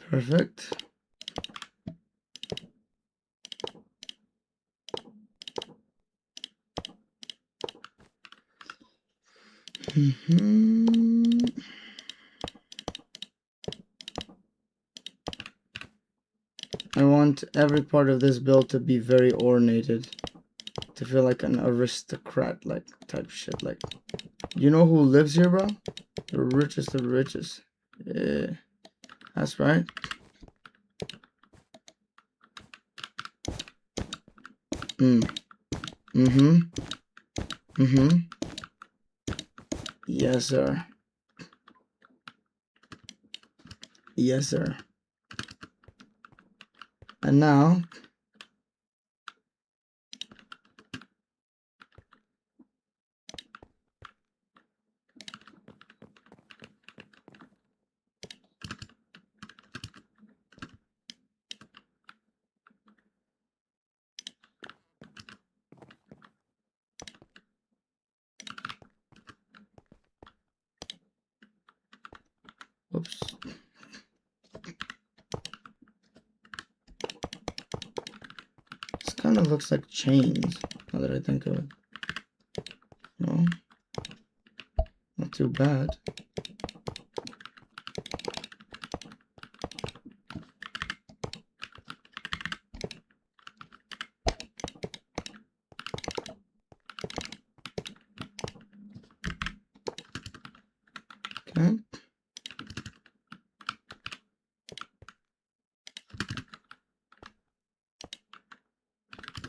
Perfect. I want every part of this build to be very ornated, to feel like an aristocrat, like type shit. Like, you know who lives here, bro? The richest of the richest. Yeah, that's right. Yes, sir. Yes, sir. And now, kind of looks like chains, now that I think of it. No, not too bad. Okay.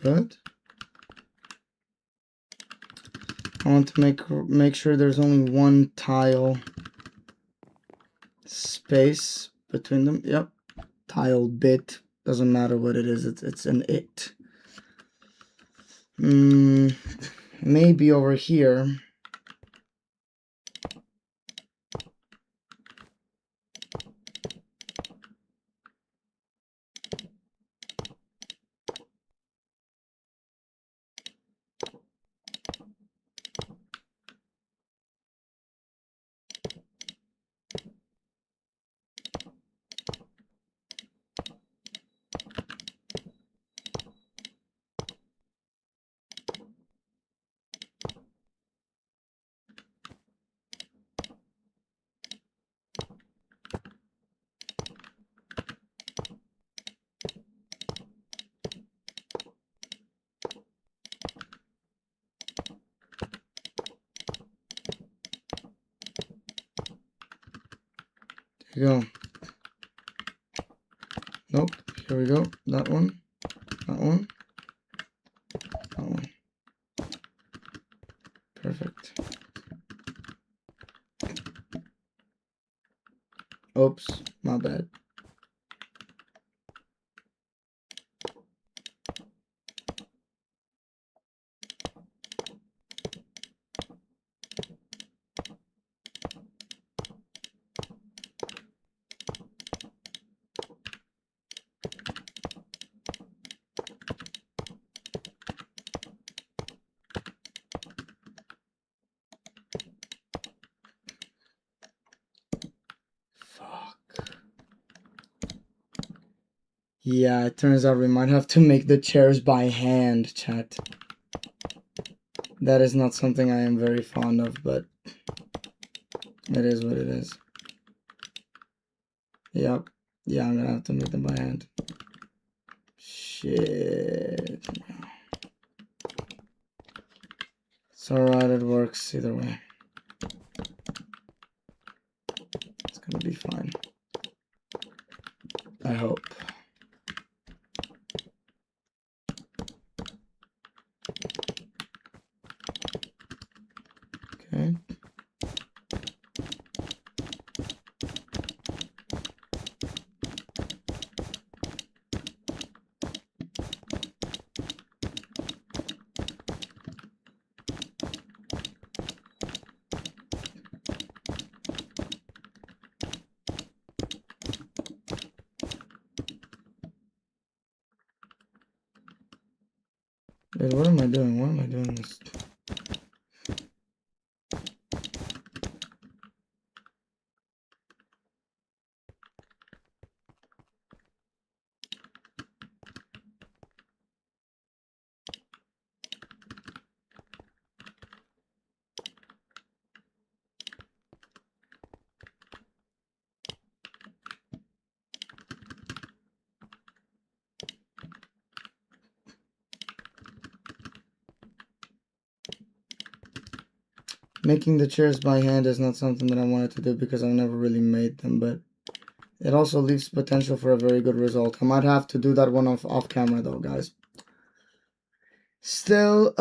Good. I want to make sure there's only one tile space between them. Yep. Tile bit. Doesn't matter what it is. It's an it. Maybe over here. Here we go. Nope. Here we go. That one. That one. That one. Perfect. Oops. My bad. Yeah, it turns out we might have to make the chairs by hand, chat. That is not something I am very fond of, but it is what it is. Yep. Yeah, I'm gonna have to make them by hand. Shit. It's alright, it works either way. It's gonna be fine. I hope. Okay. Wait, what am I doing? Why am I doing this? Making the chairs by hand is not something that I wanted to do because I've never really made them, but it also leaves potential for a very good result. I might have to do that one off camera though, guys. Still,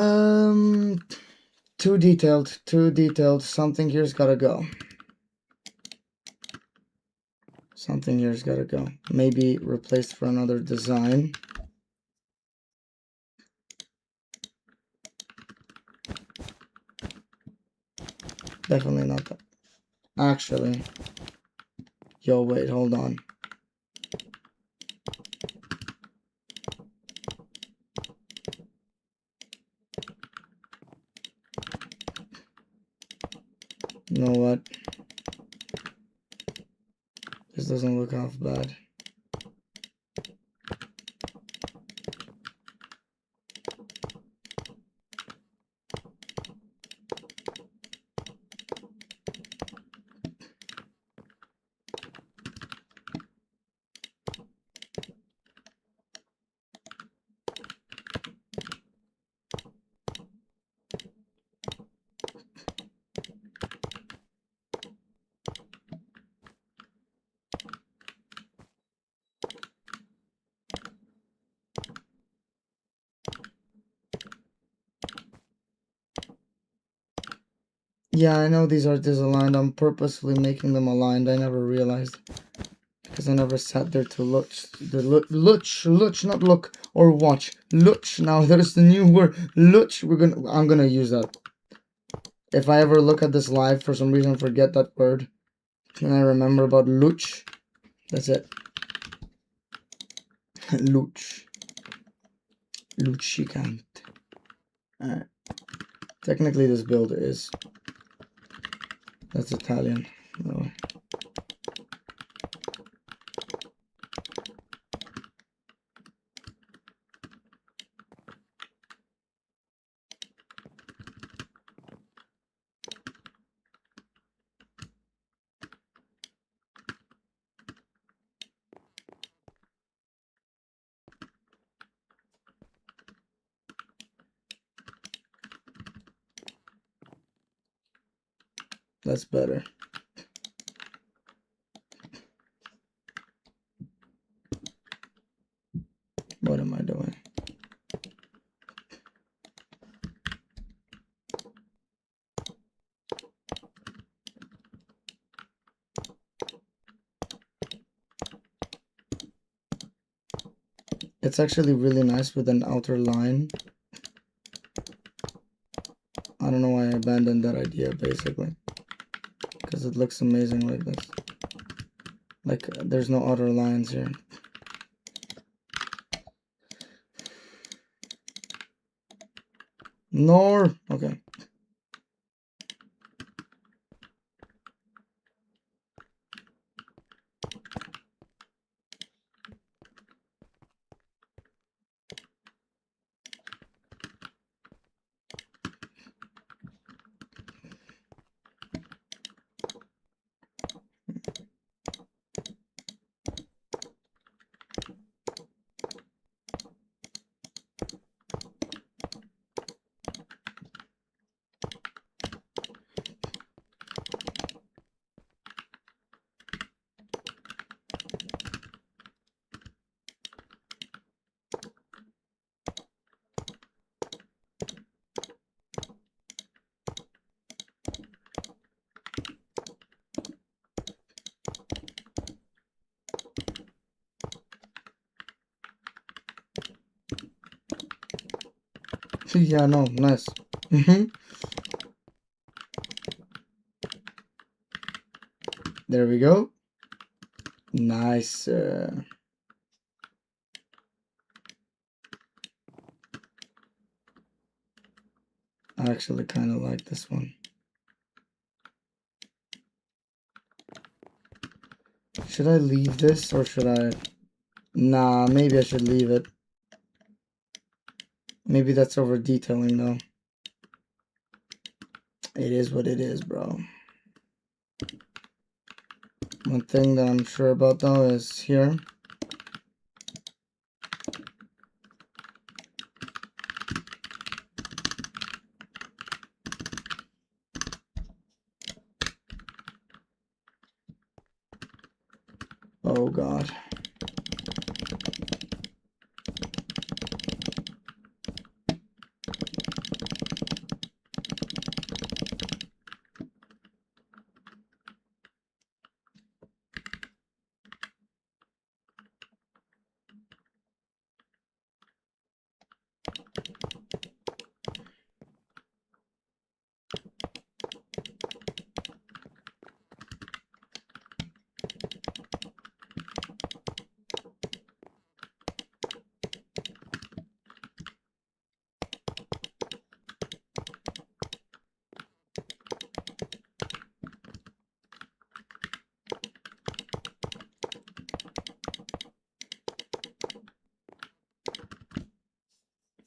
too detailed. Something here's gotta go. Something here's gotta go. Maybe replaced for another design. Definitely not that. Actually, yo, wait, hold on. You know what? This doesn't look half bad. Yeah, I know these are disaligned. I'm purposefully making them aligned. I never realized. Because I never sat there to look, not look or watch. Look. Now there's the new word, look. I'm gonna use that. If I ever look at this live for some reason, forget that word, and I remember about luch, that's it. Luch. Luchicant. Alright. Technically this build is... That's Italian. No. That's better. What am I doing? It's actually really nice with an outer line. I don't know why I abandoned that idea, basically. Because it looks amazing like this. Like, there's no outer lines here. Nor... Okay. Yeah, no, nice. There we go. Nice. I actually kind of like this one. Should I leave this or should I... Nah, maybe I should leave it. Maybe that's over detailing though. It is what it is, bro. One thing that I'm sure about though is here. Oh God.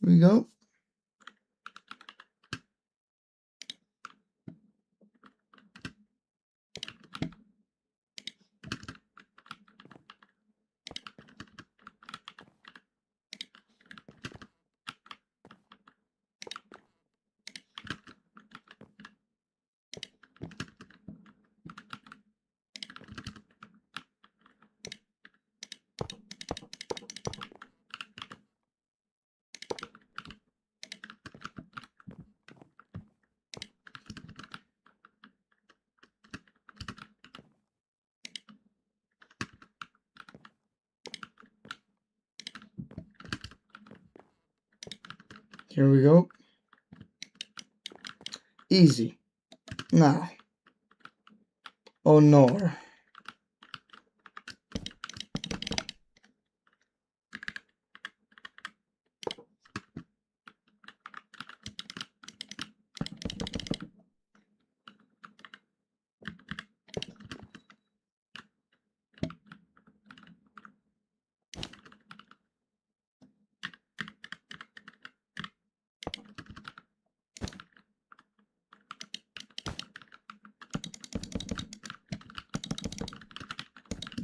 Here we go. Here we go. Easy. Now. Oh no.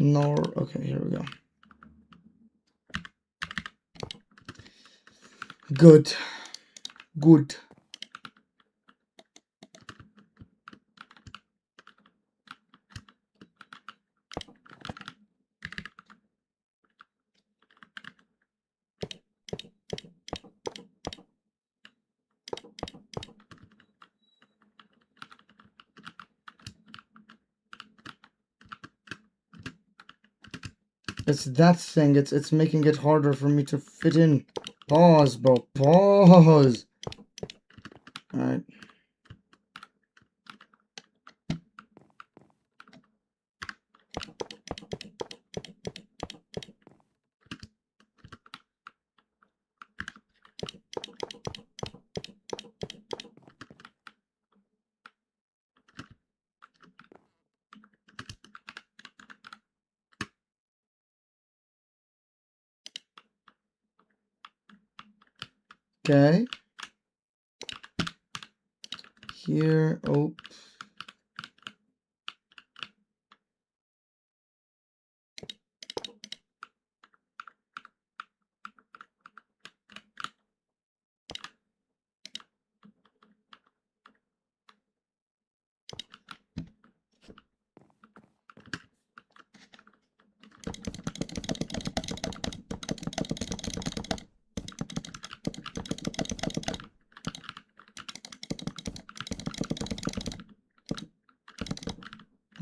No. Okay, here we go. Good. Good. It's that thing. It's making it harder for me to fit in. Pause, bro. Pause. Alright. Okay. Here. Oh.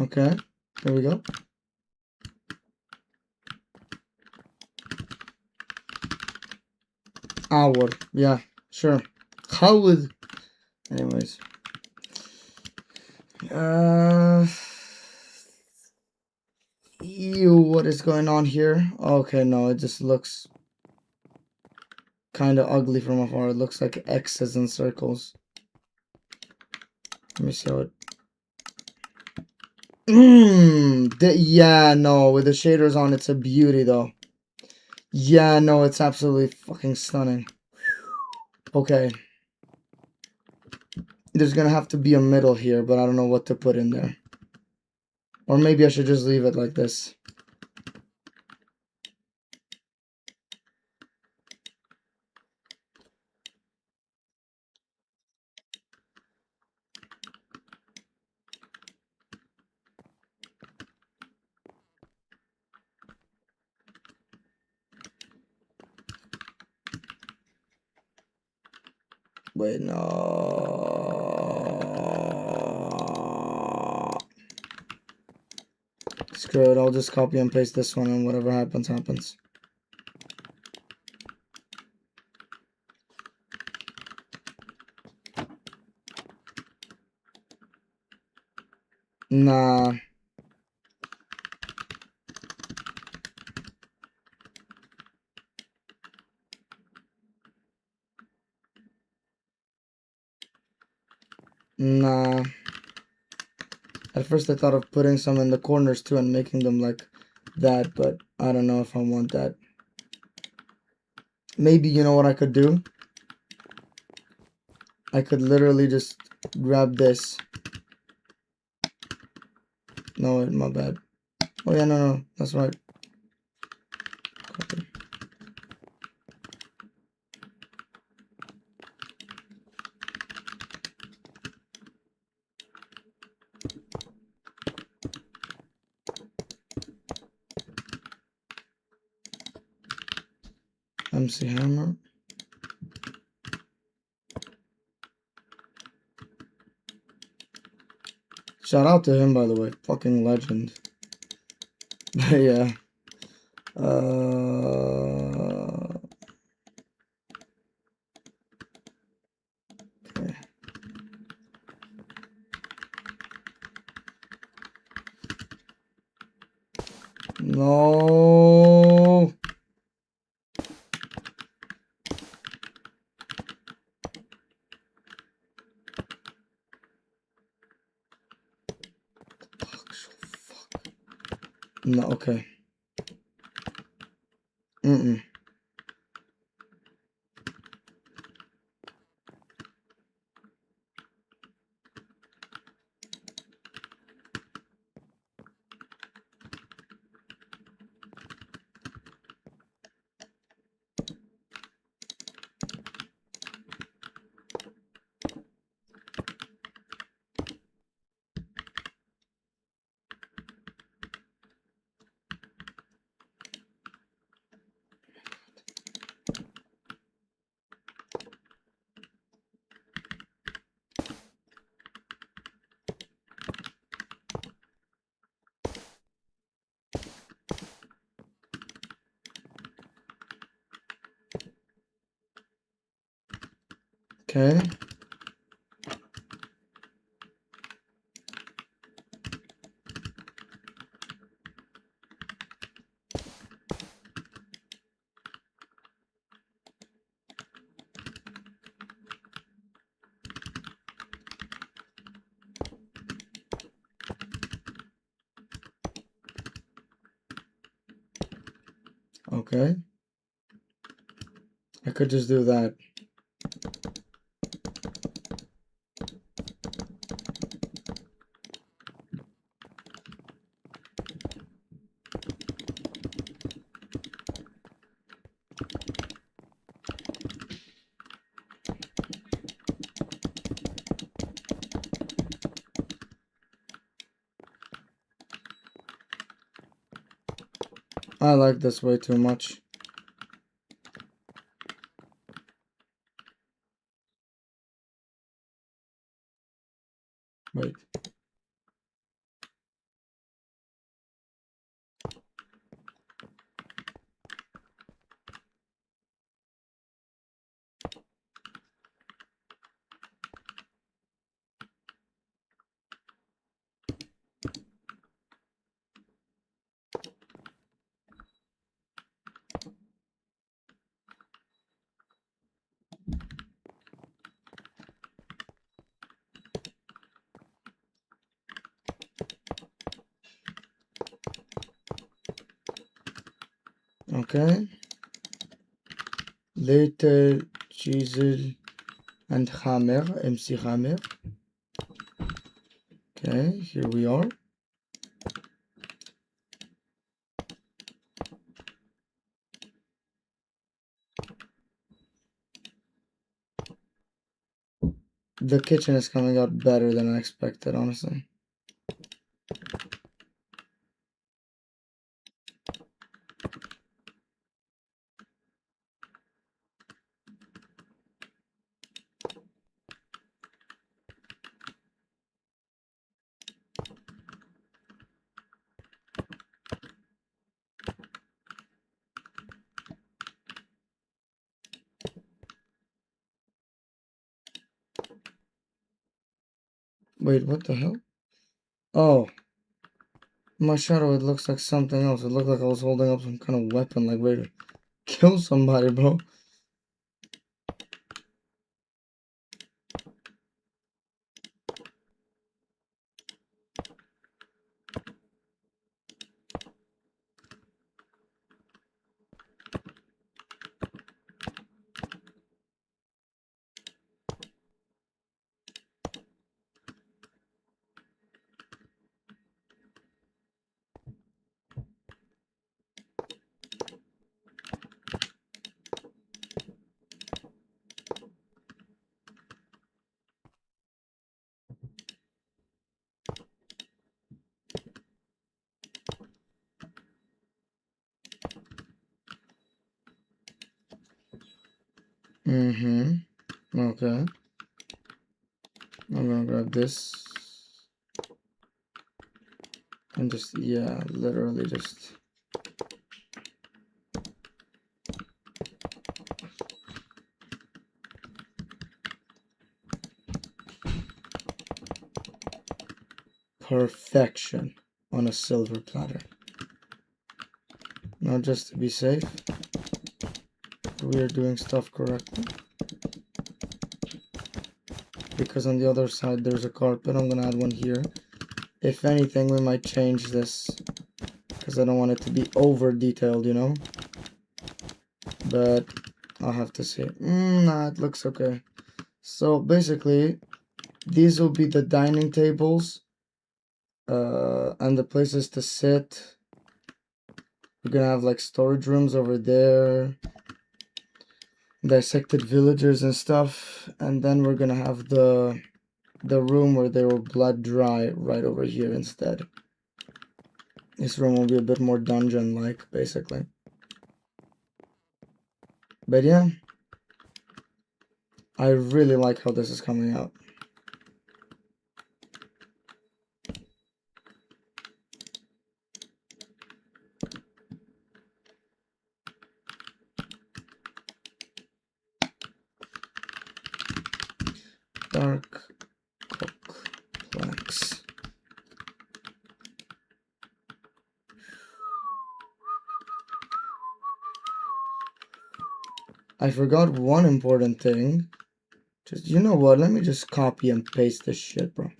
Okay. There we go. Hour. Yeah. Sure. How would... Anyways. Ew, what is going on here? Okay, no, it just looks kind of ugly from afar. It looks like X's and circles. Let me see how it... yeah, no, with the shaders on, it's a beauty, though. Yeah, no, it's absolutely fucking stunning. Okay. There's gonna have to be a middle here, but I don't know what to put in there. Or maybe I should just leave it like this. Wait, no. Screw it, I'll just copy and paste this one and whatever happens, happens. Nah. Nah. At first I thought of putting some in the corners too and making them like that, but I don't know if I want that. Maybe, you know what I could do? I could literally just grab this. No, my bad. Oh yeah, no, that's right. Copy. MC Hammer. Shout out to him, by the way. Fucking legend. Yeah. No. No, okay. Okay. Okay. I could just do that. I like this way too much. Wait. Okay. Later, Chisel and Hammer, MC Hammer. Okay, here we are. The kitchen is coming out better than I expected, honestly. Wait, what the hell? Oh. My shadow, it looks like something else. It looked like I was holding up some kind of weapon, like ready to kill somebody, bro. Okay. I'm gonna grab this. And just, yeah, literally just... perfection on a silver platter. Now, just to be safe, we are doing stuff correctly. Because on the other side there's a carpet, I'm gonna add one here. If anything, we might change this, because I don't want it to be over detailed, you know? But I'll have to see. Nah, it looks okay. So basically, these will be the dining tables, and the places to sit. We're gonna have like storage rooms over there, dissected villagers and stuff, and then we're gonna have the room where they will blood dry right over here instead. This room will be a bit more dungeon-like, basically. But yeah, I really like how this is coming out. Dark oak planks. I forgot one important thing. Just, you know what? Let me just copy and paste this shit, bro.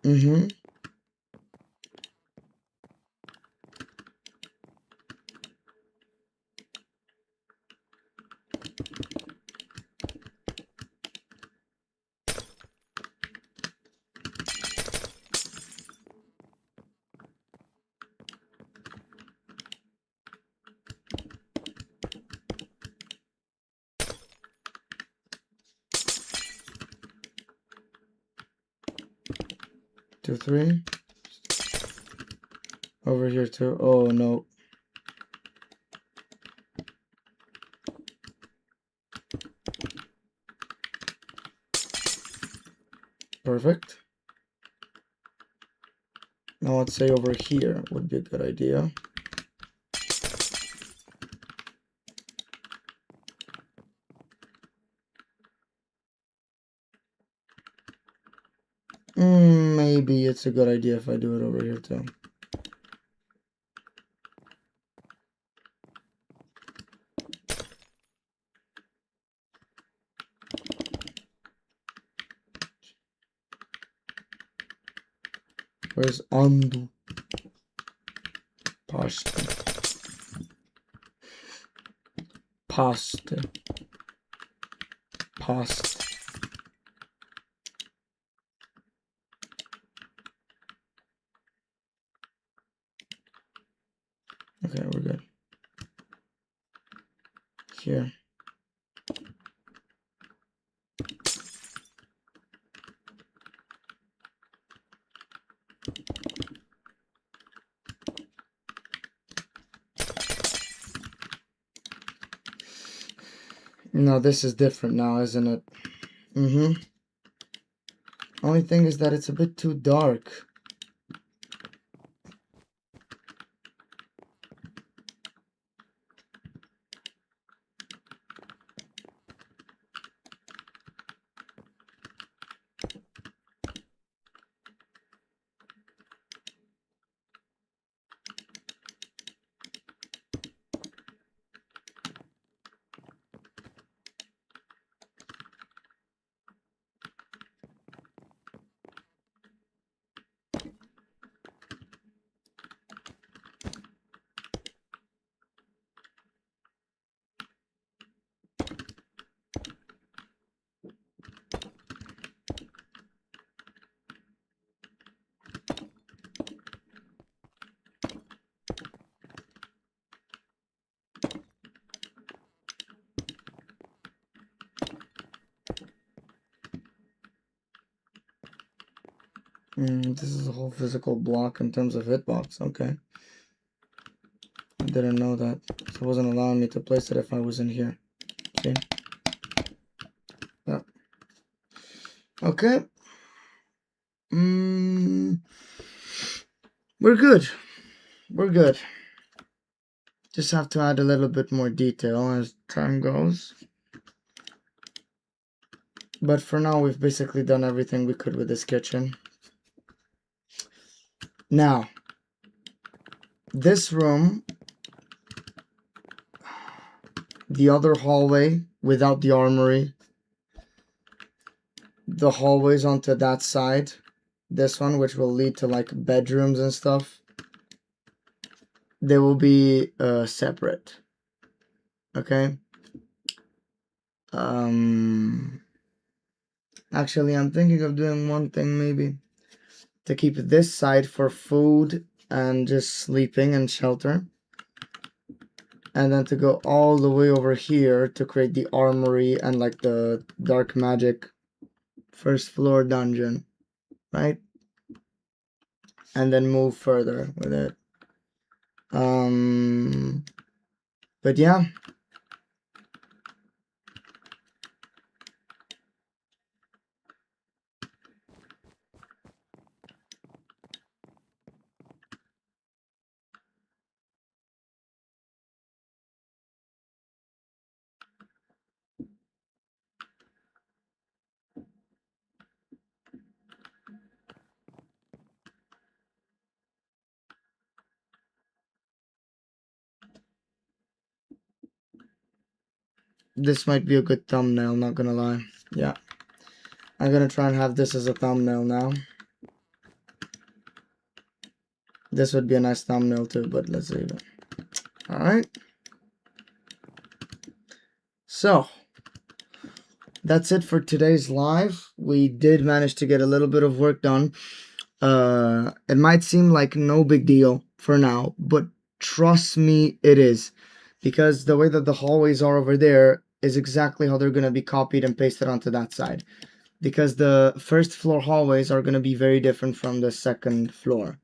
Mm-hmm. Two, three. Over here too. Oh no. Perfect. Now let's say over here would be a good idea. Maybe it's a good idea if I do it over here too. Where's undo? Pasta. Pasta. Pasta. Okay, we're good. Here. No, this is different now, isn't it? Mm-hmm. Only thing is that it's a bit too dark. This is a whole physical block in terms of hitbox. Okay. didn't know that. So it wasn't allowing me to place it if I was in here. See? Yeah. Okay. We're good. We're good. Just have to add a little bit more detail as time goes. But for now, we've basically done everything we could with this kitchen. Now, this room, the other hallway without the armory, the hallways onto that side, this one, which will lead to like bedrooms and stuff, they will be separate. Okay? Actually, I'm thinking of doing one thing maybe. To keep this side for food and just sleeping and shelter. And then to go all the way over here to create the armory and like the dark magic first floor dungeon. Right? And then move further with it. But yeah. This might be a good thumbnail, not gonna lie. Yeah. I'm gonna try and have this as a thumbnail now. This would be a nice thumbnail too, but let's leave it. Alright. So, that's it for today's live. We did manage to get a little bit of work done. It might seem like no big deal for now, but trust me, it is. Because the way that the hallways are over there is exactly how they're going to be copied and pasted onto that side. Because the first floor hallways are going to be very different from the second floor.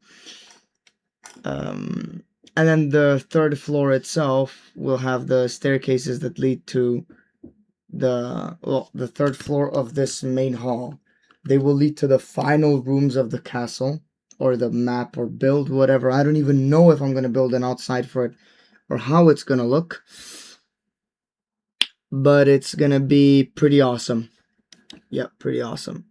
And then the third floor itself will have the staircases that lead to the third floor of this main hall. They will lead to the final rooms of the castle, or the map, or build, whatever. I don't even know if I'm going to build an outside for it, or how it's going to look. But it's going to be pretty awesome. Yep, pretty awesome.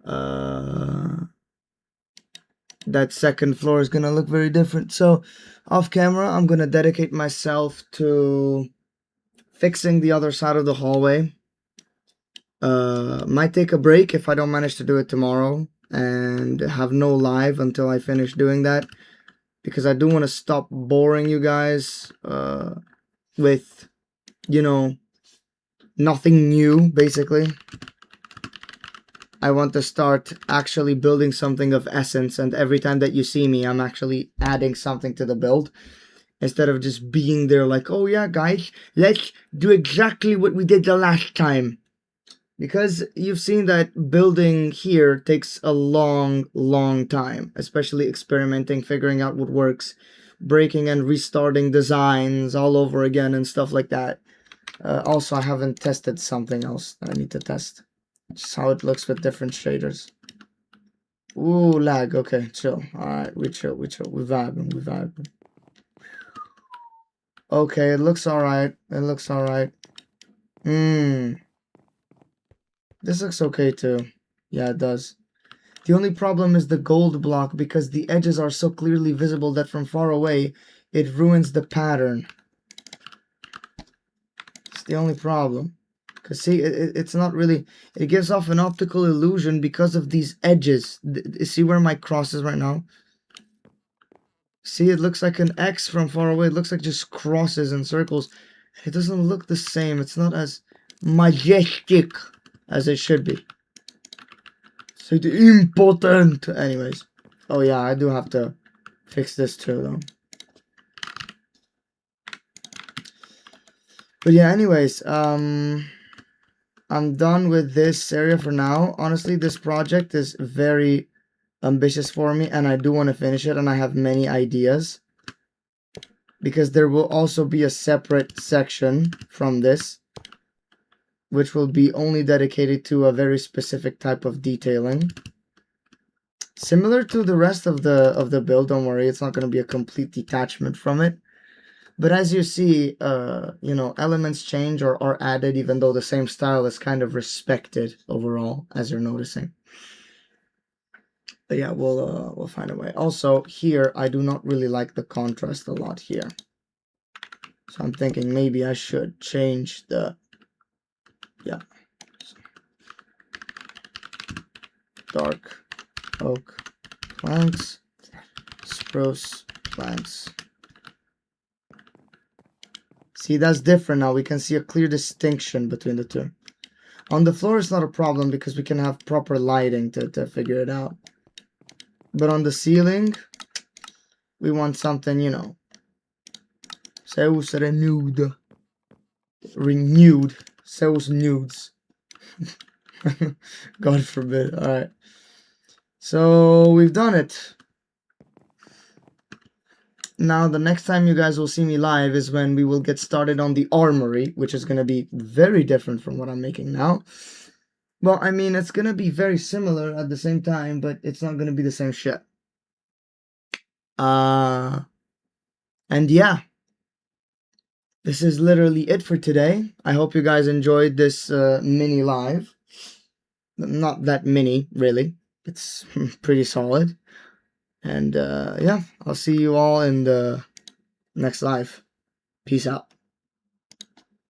That second floor is going to look very different. So, off camera, I'm going to dedicate myself to fixing the other side of the hallway. Might take a break if I don't manage to do it tomorrow and have no live until I finish doing that, because I do want to stop boring you guys with, you know, nothing new, basically. I want to start actually building something of essence, and every time that you see me, I'm actually adding something to the build, instead of just being there like, oh yeah guys, let's do exactly what we did the last time. Because you've seen that building here takes a long time, especially experimenting, figuring out what works, breaking and restarting designs all over again and stuff like that. Also, I haven't tested something else that I need to test. Just how it looks with different shaders. Ooh, lag. Okay, chill. Alright, we chill. We vibing. Okay, it looks alright. This looks okay too. Yeah, it does. The only problem is the gold block, because the edges are so clearly visible that from far away, it ruins the pattern. It's the only problem. Because see, it's not really... It gives off an optical illusion because of these edges. See where my cross is right now? See, it looks like an X from far away. It looks like just crosses and circles. It doesn't look the same. It's not as majestic as it should be. So important. Anyways. Oh yeah, I do have to fix this too though. But yeah, anyways, I'm done with this area for now. Honestly, this project is very ambitious for me, and I do want to finish it, and I have many ideas. because there will also be a separate section from this, which will be only dedicated to a very specific type of detailing. Similar to the rest of the build, don't worry, it's not going to be a complete detachment from it. But as you see, you know, elements change or are added, even though the same style is kind of respected overall, as you're noticing. But yeah, we'll find a way. Also, here, I do not really like the contrast a lot here. So I'm thinking maybe I should change the, yeah, dark oak planks, spruce planks. See, that's different now. We can see a clear distinction between the two. On the floor, it's not a problem because we can have proper lighting to figure it out. But on the ceiling, we want something, you know, Zeus renewed. Renewed. Zeus nudes. God forbid. Alright. So, we've done it. Now, the next time you guys will see me live is when we will get started on the armory, which is going to be very different from what I'm making now. Well, I mean, it's going to be very similar at the same time, but it's not going to be the same shit. And yeah. This is literally it for today. I hope you guys enjoyed this mini live. Not that mini, really. It's pretty solid. And yeah, I'll see you all in the next live. Peace out.